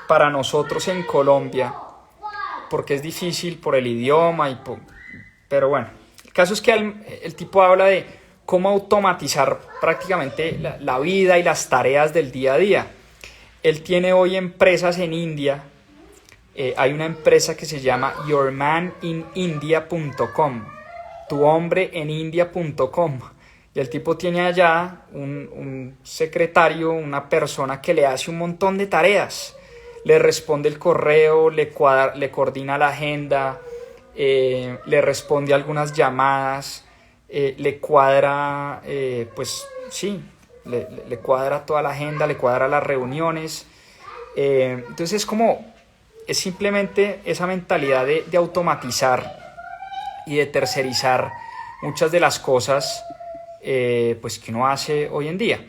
para nosotros en Colombia, porque es difícil por el idioma, pero bueno, el caso es que el tipo habla de cómo automatizar prácticamente la vida y las tareas del día a día. Él tiene hoy empresas en India. Hay una empresa que se llama yourmaninIndia.com, tuhombreEnIndia.com, y el tipo tiene allá un secretario, una persona que le hace un montón de tareas, le responde el correo, le coordina la agenda, le responde algunas llamadas, le cuadra, pues sí, le cuadra toda la agenda, le cuadra las reuniones. Entonces es simplemente esa mentalidad de automatizar y de tercerizar muchas de las cosas pues que uno hace hoy en día.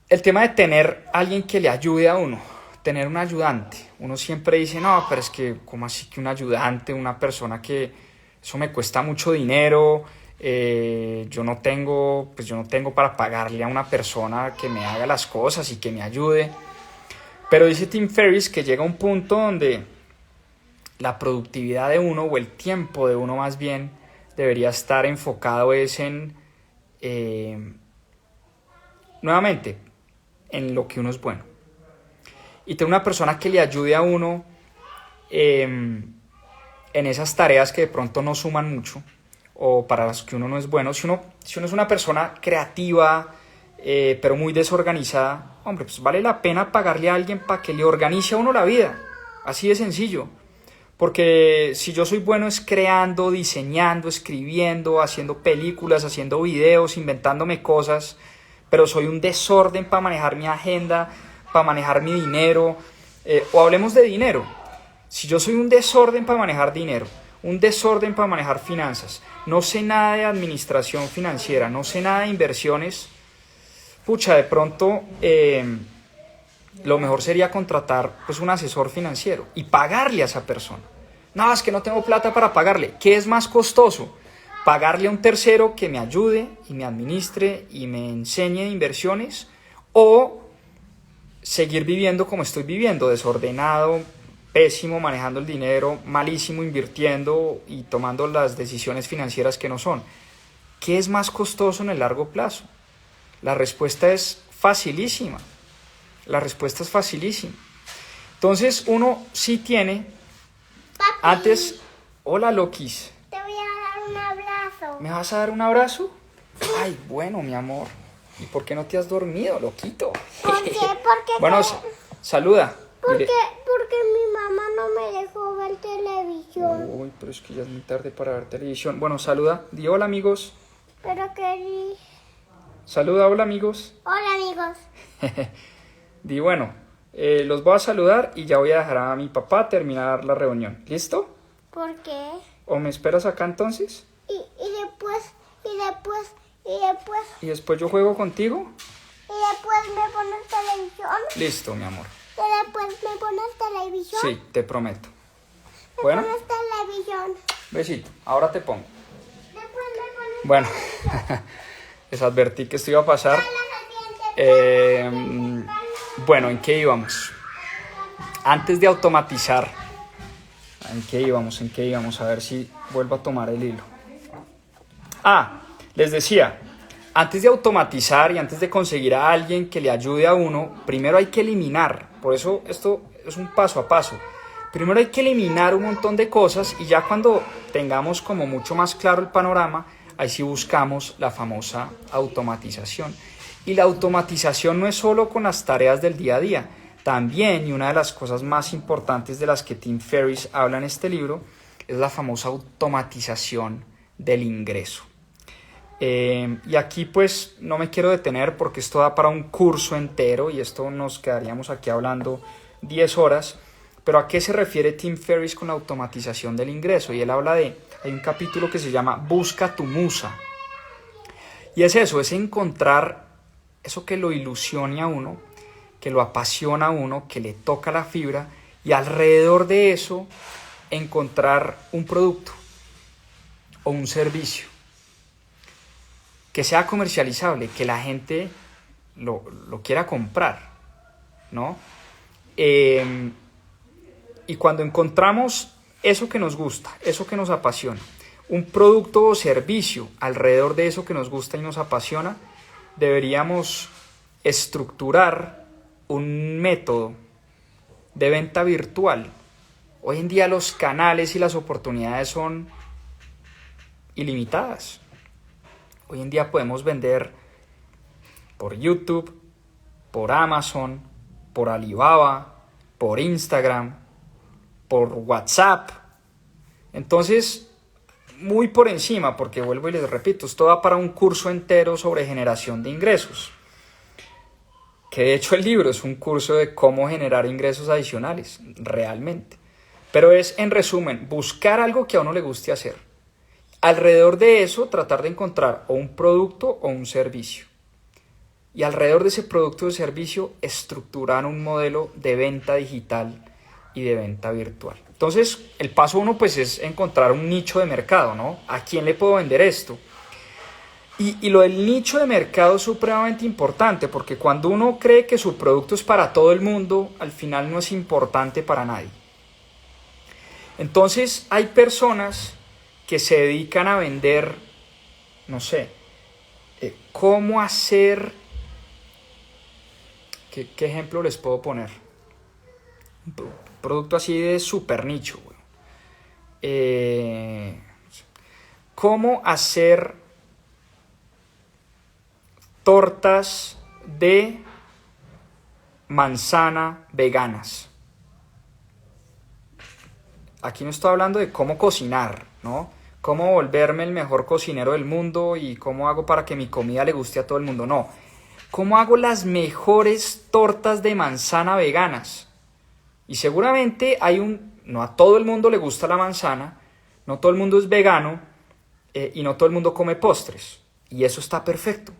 El tema de tener alguien que le ayude a uno, tener un ayudante. Uno siempre dice, no, pero es que, ¿cómo así que un ayudante? Una persona que eso me cuesta mucho dinero, yo no tengo para pagarle a una persona que me haga las cosas y que me ayude. Pero dice Tim Ferriss que llega un punto donde la productividad de uno, o el tiempo de uno más bien, debería estar enfocado nuevamente, en lo que uno es bueno. Y tener una persona que le ayude a uno en esas tareas que de pronto no suman mucho, o para las que uno no es bueno. Si uno es una persona creativa, pero muy desorganizada, hombre, pues vale la pena pagarle a alguien para que le organice a uno la vida. Así de sencillo. Porque si yo soy bueno es creando, diseñando, escribiendo, haciendo películas, haciendo videos, inventándome cosas, pero soy un desorden para manejar mi agenda, para manejar mi dinero, o hablemos de dinero. Si yo soy un desorden para manejar dinero, un desorden para manejar finanzas, no sé nada de administración financiera, no sé nada de inversiones, pucha, de pronto lo mejor sería contratar pues un asesor financiero y pagarle a esa persona. No, es que no tengo plata para pagarle. ¿Qué es más costoso? ¿Pagarle a un tercero que me ayude y me administre y me enseñe de inversiones? ¿O seguir viviendo como estoy viviendo, desordenado, pésimo, manejando el dinero, malísimo, invirtiendo y tomando las decisiones financieras que no son? ¿Qué es más costoso en el largo plazo? La respuesta es facilísima. La respuesta es facilísima. Entonces uno sí tiene, Papi, antes, hola Lokis, te voy a dar un abrazo. ¿me vas a dar un abrazo? Ay, bueno, mi amor. ¿Y por qué no te has dormido, loquito? ¿Por qué? Porque Bueno, saluda. porque Dile. mi mamá no me dejó ver televisión. Uy, pero es que ya es muy tarde para ver televisión. Bueno, saluda. Di hola, amigos. Pero querí. Saluda, hola, amigos. Hola, amigos. Di, bueno, los voy a saludar y ya voy a dejar a mi papá terminar la reunión. ¿Listo? ¿Por qué? ¿O me esperas acá entonces? Y después ¿Y después yo juego contigo? me pones televisión. Listo, mi amor. Y después me pones televisión. Sí, te prometo. Me Bueno, pones televisión. besito. Ahora te pongo. Después me pones Bueno, les advertí que esto iba a pasar. Bueno, ¿en qué íbamos? Antes de automatizar, ¿en qué íbamos? A ver si vuelvo a tomar el hilo. Les decía, antes de automatizar y antes de conseguir a alguien que le ayude a uno, primero hay que eliminar. Por eso esto es un paso a paso. Primero hay que eliminar un montón de cosas y ya cuando tengamos como mucho más claro el panorama, ahí sí buscamos la famosa automatización. Y la automatización no es solo con las tareas del día a día, También, y una de las cosas más importantes de las que Tim Ferriss habla en este libro, es la famosa automatización del ingreso. Y aquí pues no me quiero detener porque esto da para un curso entero y esto nos quedaríamos aquí hablando 10 horas. Pero ¿a qué se refiere Tim Ferriss con la automatización del ingreso? Y él habla hay un capítulo que se llama Busca tu musa. Y es eso, es encontrar eso que lo ilusione a uno, que lo apasiona a uno, que le toca la fibra, y alrededor de eso encontrar un producto o un servicio que sea comercializable, que la gente lo quiera comprar, ¿no? Y cuando encontramos eso que nos gusta, eso que nos apasiona, un producto o servicio alrededor de eso que nos gusta y nos apasiona, deberíamos estructurar un método de venta virtual. Hoy en día los canales y las oportunidades son ilimitadas. Hoy en día podemos vender por YouTube, por Amazon, por Alibaba, por Instagram, por WhatsApp. Entonces, muy por encima, porque vuelvo y les repito, esto va para un curso entero sobre generación de ingresos. Que de hecho el libro es un curso de cómo generar ingresos adicionales, realmente. Pero es, en resumen, buscar algo que a uno le guste hacer. Alrededor de eso, tratar de encontrar o un producto o un servicio. Y alrededor de ese producto o servicio, estructurar un modelo de venta digital y de venta virtual. Entonces, el paso 1 pues es encontrar un nicho de mercado, ¿no? ¿A quién le puedo vender esto? Y lo del nicho de mercado es supremamente importante, porque cuando uno cree que su producto es para todo el mundo, al final no es importante para nadie. Entonces hay personas que se dedican a vender, no sé, cómo hacer, ¿qué ejemplo les puedo poner? Un producto así de super nicho. ¿Cómo hacer tortas de manzana veganas? Aquí no estoy hablando de cómo cocinar, ¿no? Cómo volverme el mejor cocinero del mundo y cómo hago para que mi comida le guste a todo el mundo. No. ¿Cómo hago las mejores tortas de manzana veganas? Y seguramente no a todo el mundo le gusta la manzana, no todo el mundo es vegano y no todo el mundo come postres. Y eso está perfecto.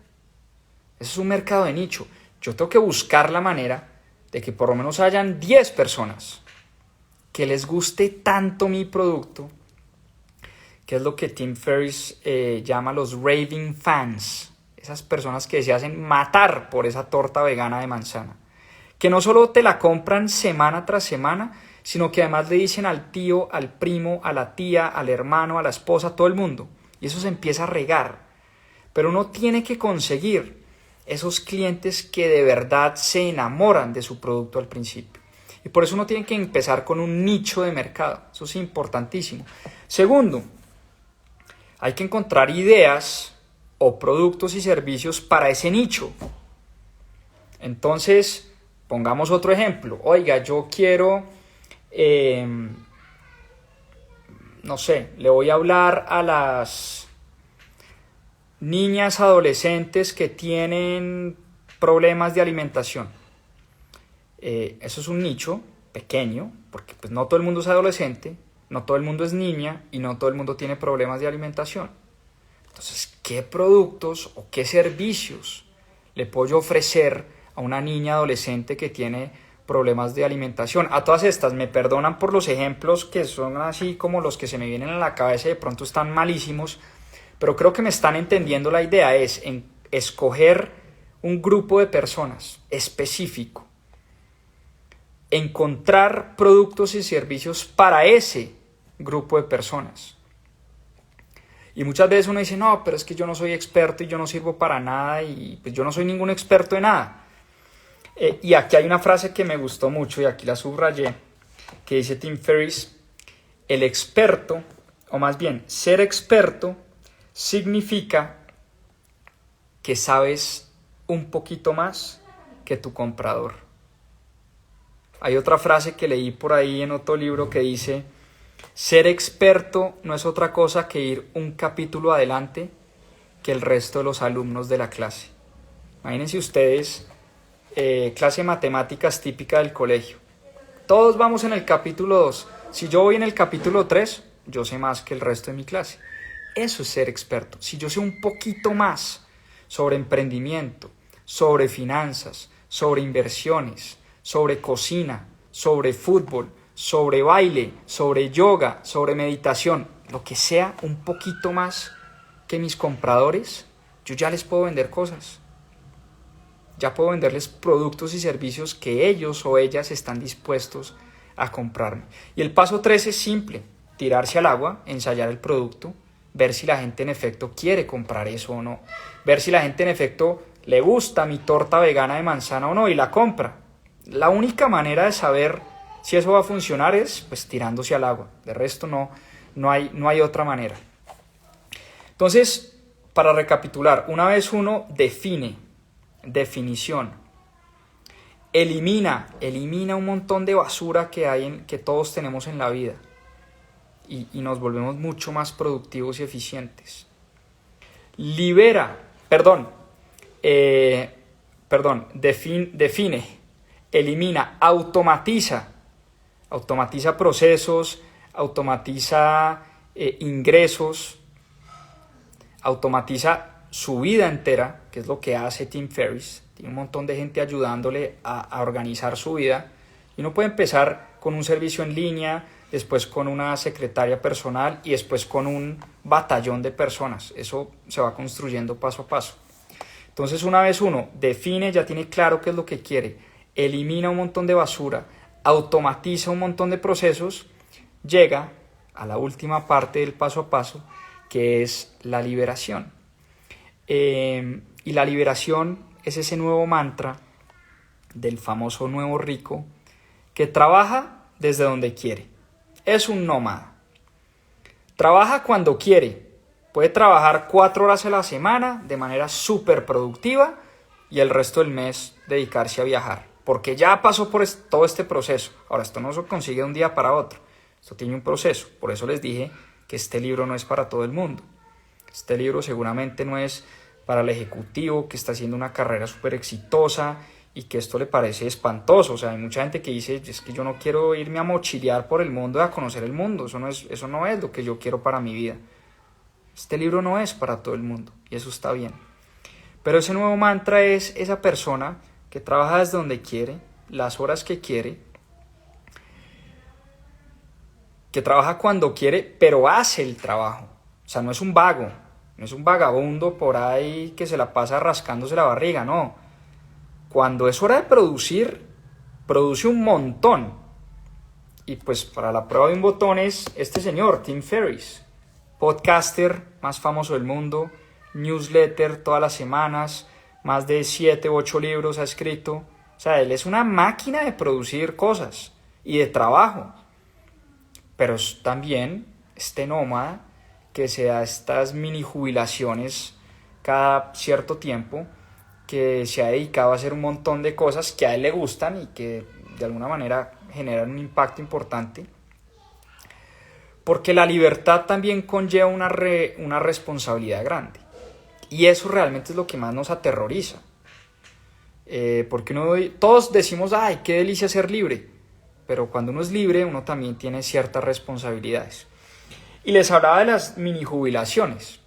Eso es un mercado de nicho. Yo tengo que buscar la manera de que por lo menos hayan 10 personas que les guste tanto mi producto, que es lo que Tim Ferriss llama los raving fans, esas personas que se hacen matar por esa torta vegana de manzana, que no solo te la compran semana tras semana, sino que además le dicen al tío, al primo, a la tía, al hermano, a la esposa, a todo el mundo, y eso se empieza a regar. Pero uno tiene que conseguir esos clientes que de verdad se enamoran de su producto al principio. Y por eso uno tiene que empezar con un nicho de mercado. Eso es importantísimo. Segundo, hay que encontrar ideas o productos y servicios para ese nicho. Entonces, pongamos otro ejemplo. Oiga, yo quiero, no sé, le voy a hablar a las niñas adolescentes que tienen problemas de alimentación. Eso es un nicho pequeño, porque pues no todo el mundo es adolescente, no todo el mundo es niña y no todo el mundo tiene problemas de alimentación. Entonces, ¿qué productos o qué servicios le puedo yo ofrecer a una niña adolescente que tiene problemas de alimentación? A todas estas, me perdonan por los ejemplos que son así como los que se me vienen a la cabeza y de pronto están malísimos, pero creo que me están entendiendo la idea. Es escoger un grupo de personas específico, encontrar productos y servicios para ese grupo de personas. Y muchas veces uno dice, no, pero es que yo no soy experto y yo no sirvo para nada y pues yo no soy ningún experto en nada. Y aquí hay una frase que me gustó mucho y aquí la subrayé, que dice Tim Ferriss: el experto, o más bien ser experto, significa que sabes un poquito más que tu comprador. Hay otra frase que leí por ahí en otro libro que dice: ser experto no es otra cosa que ir un capítulo adelante que el resto de los alumnos de la clase. Imagínense ustedes, clase de matemáticas típica del colegio. Todos vamos en el capítulo 2. Si yo voy en el capítulo 3, yo sé más que el resto de mi clase. Eso es ser experto. Si yo sé un poquito más sobre emprendimiento, sobre finanzas, sobre inversiones, sobre cocina, sobre fútbol, sobre baile, sobre yoga, sobre meditación, lo que sea un poquito más que mis compradores, yo ya les puedo vender cosas. Ya puedo venderles productos y servicios que ellos o ellas están dispuestos a comprarme. Y el paso 3 es simple: tirarse al agua, ensayar el producto, ver si la gente en efecto quiere comprar eso o no, ver si la gente en efecto le gusta mi torta vegana de manzana o no y la compra. La única manera de saber si eso va a funcionar es pues tirándose al agua. De resto no hay otra manera. Entonces, para recapitular, una vez uno definición, elimina un montón de basura que todos tenemos en la vida y nos volvemos mucho más productivos y eficientes. Define, elimina, automatiza procesos, automatiza ingresos, automatiza su vida entera, que es lo que hace Tim Ferriss. Tiene un montón de gente ayudándole a organizar su vida. Y uno puede empezar con un servicio en línea, después con una secretaria personal y después con un batallón de personas. Eso se va construyendo paso a paso. Entonces, una vez uno define, ya tiene claro qué es lo que quiere, elimina un montón de basura, automatiza un montón de procesos, llega a la última parte del paso a paso, que es la liberación. Y la liberación es ese nuevo mantra del famoso nuevo rico que trabaja desde donde quiere. Es un nómada. Trabaja cuando quiere. Puede trabajar 4 horas a la semana de manera súper productiva y el resto del mes dedicarse a viajar, porque ya pasó por todo este proceso. Ahora, esto no se consigue de un día para otro. Esto tiene un proceso. Por eso les dije que este libro no es para todo el mundo. Este libro seguramente no es para el ejecutivo que está haciendo una carrera súper exitosa y que esto le parece espantoso. O sea, hay mucha gente que dice: es que yo no quiero irme a mochilear por el mundo y a conocer el mundo. Eso no es lo que yo quiero para mi vida. Este libro no es para todo el mundo y eso está bien. Pero ese nuevo mantra es esa persona que trabaja desde donde quiere, las horas que quiere, que trabaja cuando quiere, pero hace el trabajo. O sea, no es un vago, no es un vagabundo por ahí que se la pasa rascándose la barriga, no. Cuando es hora de producir, produce un montón. Y pues para la prueba de un botón es este señor, Tim Ferriss, podcaster más famoso del mundo, newsletter todas las semanas, más de 7 u 8 libros ha escrito. O sea, él es una máquina de producir cosas y de trabajo. Pero es también este nómada que se da estas mini jubilaciones cada cierto tiempo, que se ha dedicado a hacer un montón de cosas que a él le gustan y que de alguna manera generan un impacto importante. Porque la libertad también conlleva una responsabilidad grande. Y eso realmente es lo que más nos aterroriza. Porque todos decimos: ¡ay, qué delicia ser libre! Pero cuando uno es libre, uno también tiene ciertas responsabilidades. Y les hablaba de las mini jubilaciones.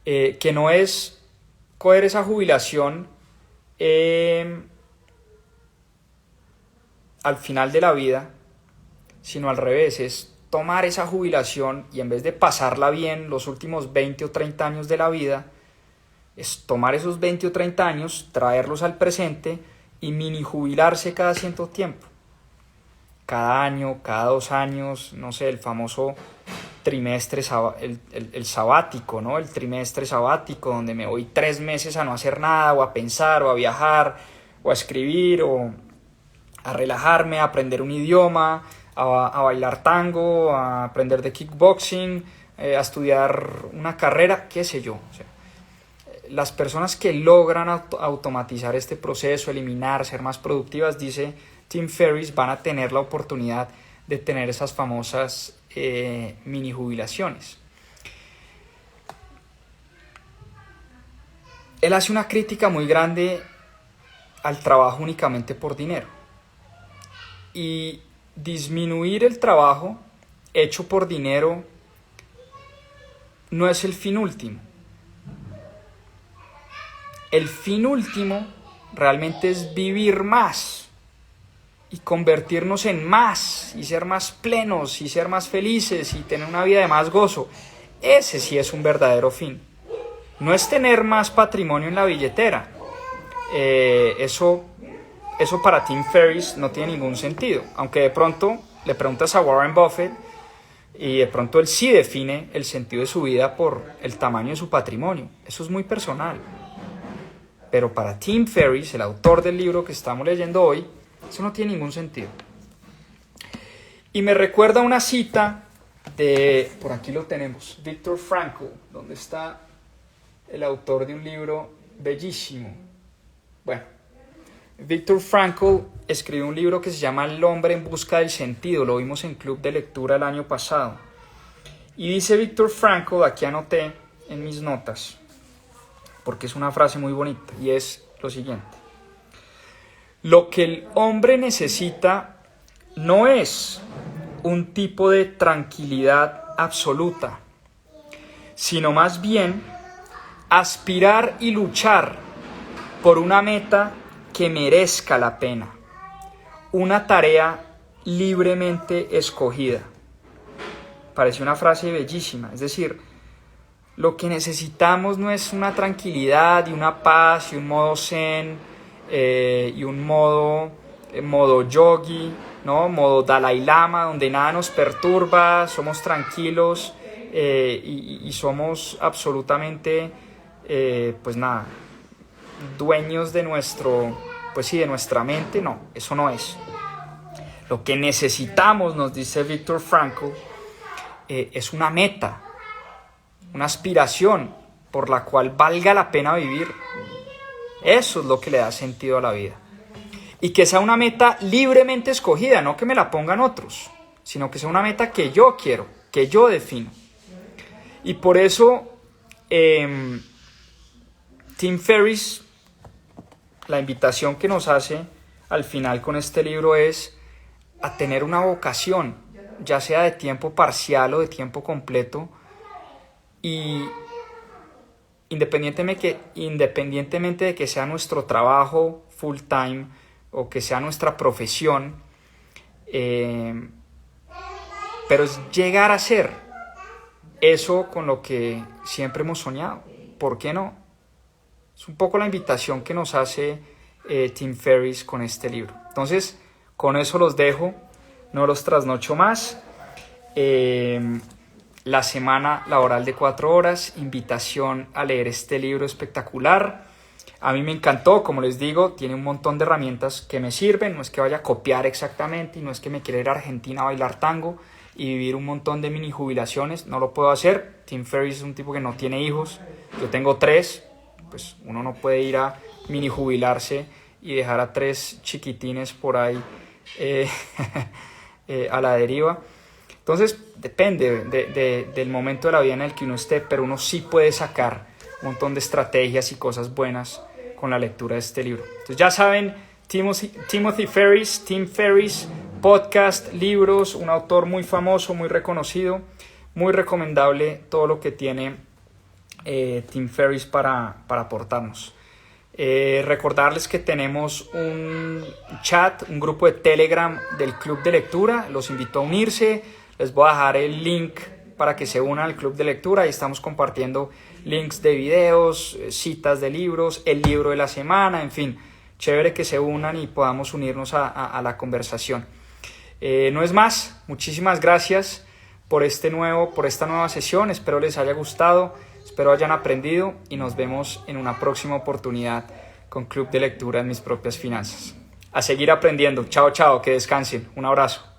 Que no es coger esa jubilación al final de la vida, sino al revés, es tomar esa jubilación y en vez de pasarla bien los últimos 20 o 30 años de la vida, es tomar esos 20 o 30 años, traerlos al presente y mini jubilarse cada cierto tiempo. Cada año, cada 2 años, no sé, el famoso trimestre, el sabático, ¿no? El trimestre sabático, donde me voy 3 meses a no hacer nada, o a pensar, o a viajar, o a escribir, o a relajarme, a aprender un idioma, a bailar tango, a aprender de kickboxing, a estudiar una carrera, qué sé yo. O sea, las personas que logran automatizar este proceso, eliminar, ser más productivas, dice Tim Ferriss van a tener la oportunidad de tener esas famosas mini jubilaciones. Él hace una crítica muy grande al trabajo únicamente por dinero. Y disminuir el trabajo hecho por dinero no es el fin último. El fin último realmente es vivir más y convertirnos en más y ser más plenos y ser más felices y tener una vida de más gozo. Ese sí es un verdadero fin. No es tener más patrimonio en la billetera. Eso para Tim Ferriss no tiene ningún sentido. Aunque de pronto le preguntas a Warren Buffett y de pronto él sí define el sentido de su vida por el tamaño de su patrimonio. Eso es muy personal. Pero para Tim Ferriss, el autor del libro que estamos leyendo hoy, eso no tiene ningún sentido. Y me recuerda una cita de, por aquí lo tenemos, Viktor Frankl, donde está el autor de un libro bellísimo. Bueno, Viktor Frankl escribió un libro que se llama El hombre en busca del sentido. Lo vimos en Club de Lectura el año pasado. Y dice Viktor Frankl, aquí anoté en mis notas, porque es una frase muy bonita, y es lo siguiente: lo que el hombre necesita no es un tipo de tranquilidad absoluta, sino más bien aspirar y luchar por una meta que merezca la pena, una tarea libremente escogida. Parece una frase bellísima, es decir, lo que necesitamos no es una tranquilidad y una paz y un modo zen y un modo yogi, ¿no? Modo Dalai Lama, donde nada nos perturba, somos tranquilos y somos absolutamente, pues nada, dueños de de nuestra mente. No, eso no es. Lo que necesitamos, nos dice Viktor Frankl, es una meta, una aspiración por la cual valga la pena vivir. Eso es lo que le da sentido a la vida. Y que sea una meta libremente escogida, no que me la pongan otros, sino que sea una meta que yo quiero, que yo defino. Y por eso Tim Ferriss, la invitación que nos hace al final con este libro es a tener una vocación, ya sea de tiempo parcial o de tiempo completo, y independientemente de que sea nuestro trabajo full time o que sea nuestra profesión, pero es llegar a ser eso con lo que siempre hemos soñado. ¿Por qué no? Es un poco la invitación que nos hace Tim Ferriss con este libro. Entonces, con eso los dejo, no los trasnocho más. La semana laboral de 4 horas, invitación a leer este libro espectacular. A mí me encantó, como les digo, tiene un montón de herramientas que me sirven. No es que vaya a copiar exactamente y no es que me quiera ir a Argentina a bailar tango y vivir un montón de mini jubilaciones. No lo puedo hacer. Tim Ferriss es un tipo que no tiene hijos. Yo tengo 3. Pues uno no puede ir a mini jubilarse y dejar a 3 chiquitines por ahí a la deriva. Entonces depende del momento de la vida en el que uno esté, pero uno sí puede sacar un montón de estrategias y cosas buenas con la lectura de este libro. Entonces ya saben, Timothy Ferriss, Tim Ferriss, podcast, libros, un autor muy famoso, muy reconocido, muy recomendable todo lo que tiene Tim Ferriss para aportarnos. Recordarles que tenemos un chat, un grupo de Telegram del Club de Lectura. Los invito a unirse. Les voy a dejar el link para que se unan al Club de Lectura. Ahí estamos compartiendo links de videos, citas de libros, el libro de la semana, en fin, chévere que se unan y podamos unirnos a la conversación. No es más, muchísimas gracias por esta nueva sesión. Espero les haya gustado. Espero hayan aprendido y nos vemos en una próxima oportunidad con Club de Lectura en mis propias finanzas. A seguir aprendiendo. Chao, chao, que descansen. Un abrazo.